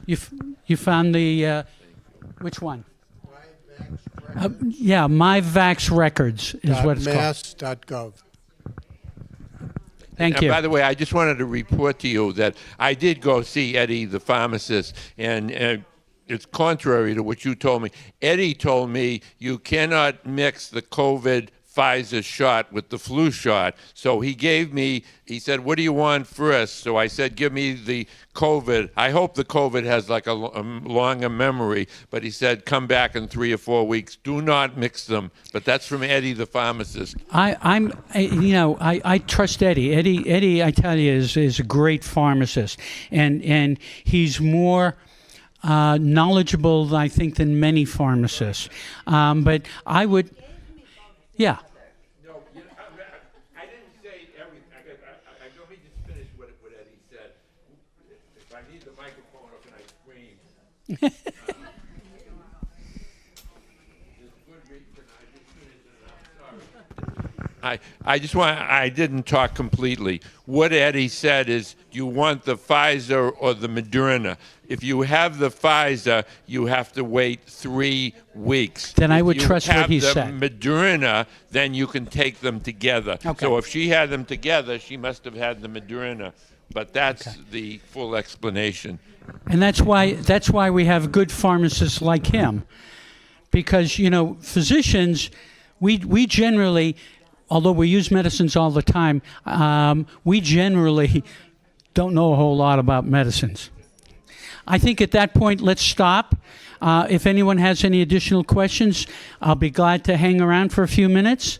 You found the which one? Yeah, My Vax Records is what it's called. Mass.gov. Thank And you. by the way, I just wanted to report to you that I did go see Eddie, the pharmacist, and it's contrary to what you told me. Eddie told me you cannot mix the COVID Pfizer shot with the flu shot. So he said, what do you want first? So I said, give me the COVID. I hope the COVID has like a longer memory, but he said, come back in 3 or 4 weeks. Do not mix them. But that's from Eddie, the pharmacist. I trust Eddie. Eddie, I tell you, is a great pharmacist, and he's more knowledgeable, I think, than many pharmacists. But I would, yeah. No, I didn't say everything. Let me just finish what Eddie said. If I need the microphone, or can I scream? There's good reason I just finished, and I'm sorry. I didn't talk completely. What Eddie said is, you want the Pfizer or the Moderna. If you have the Pfizer, you have to wait 3 weeks. Then I would trust what he said. said. If you have the Moderna, then you can take them together. Okay. So if she had them together, she must have had the Moderna. But that's the full explanation. And that's why we have good pharmacists like him, because physicians, we generally, although we use medicines all the time, we generally don't know a whole lot about medicines. I think at that point, let's stop. If anyone has any additional questions, I'll be glad to hang around for a few minutes.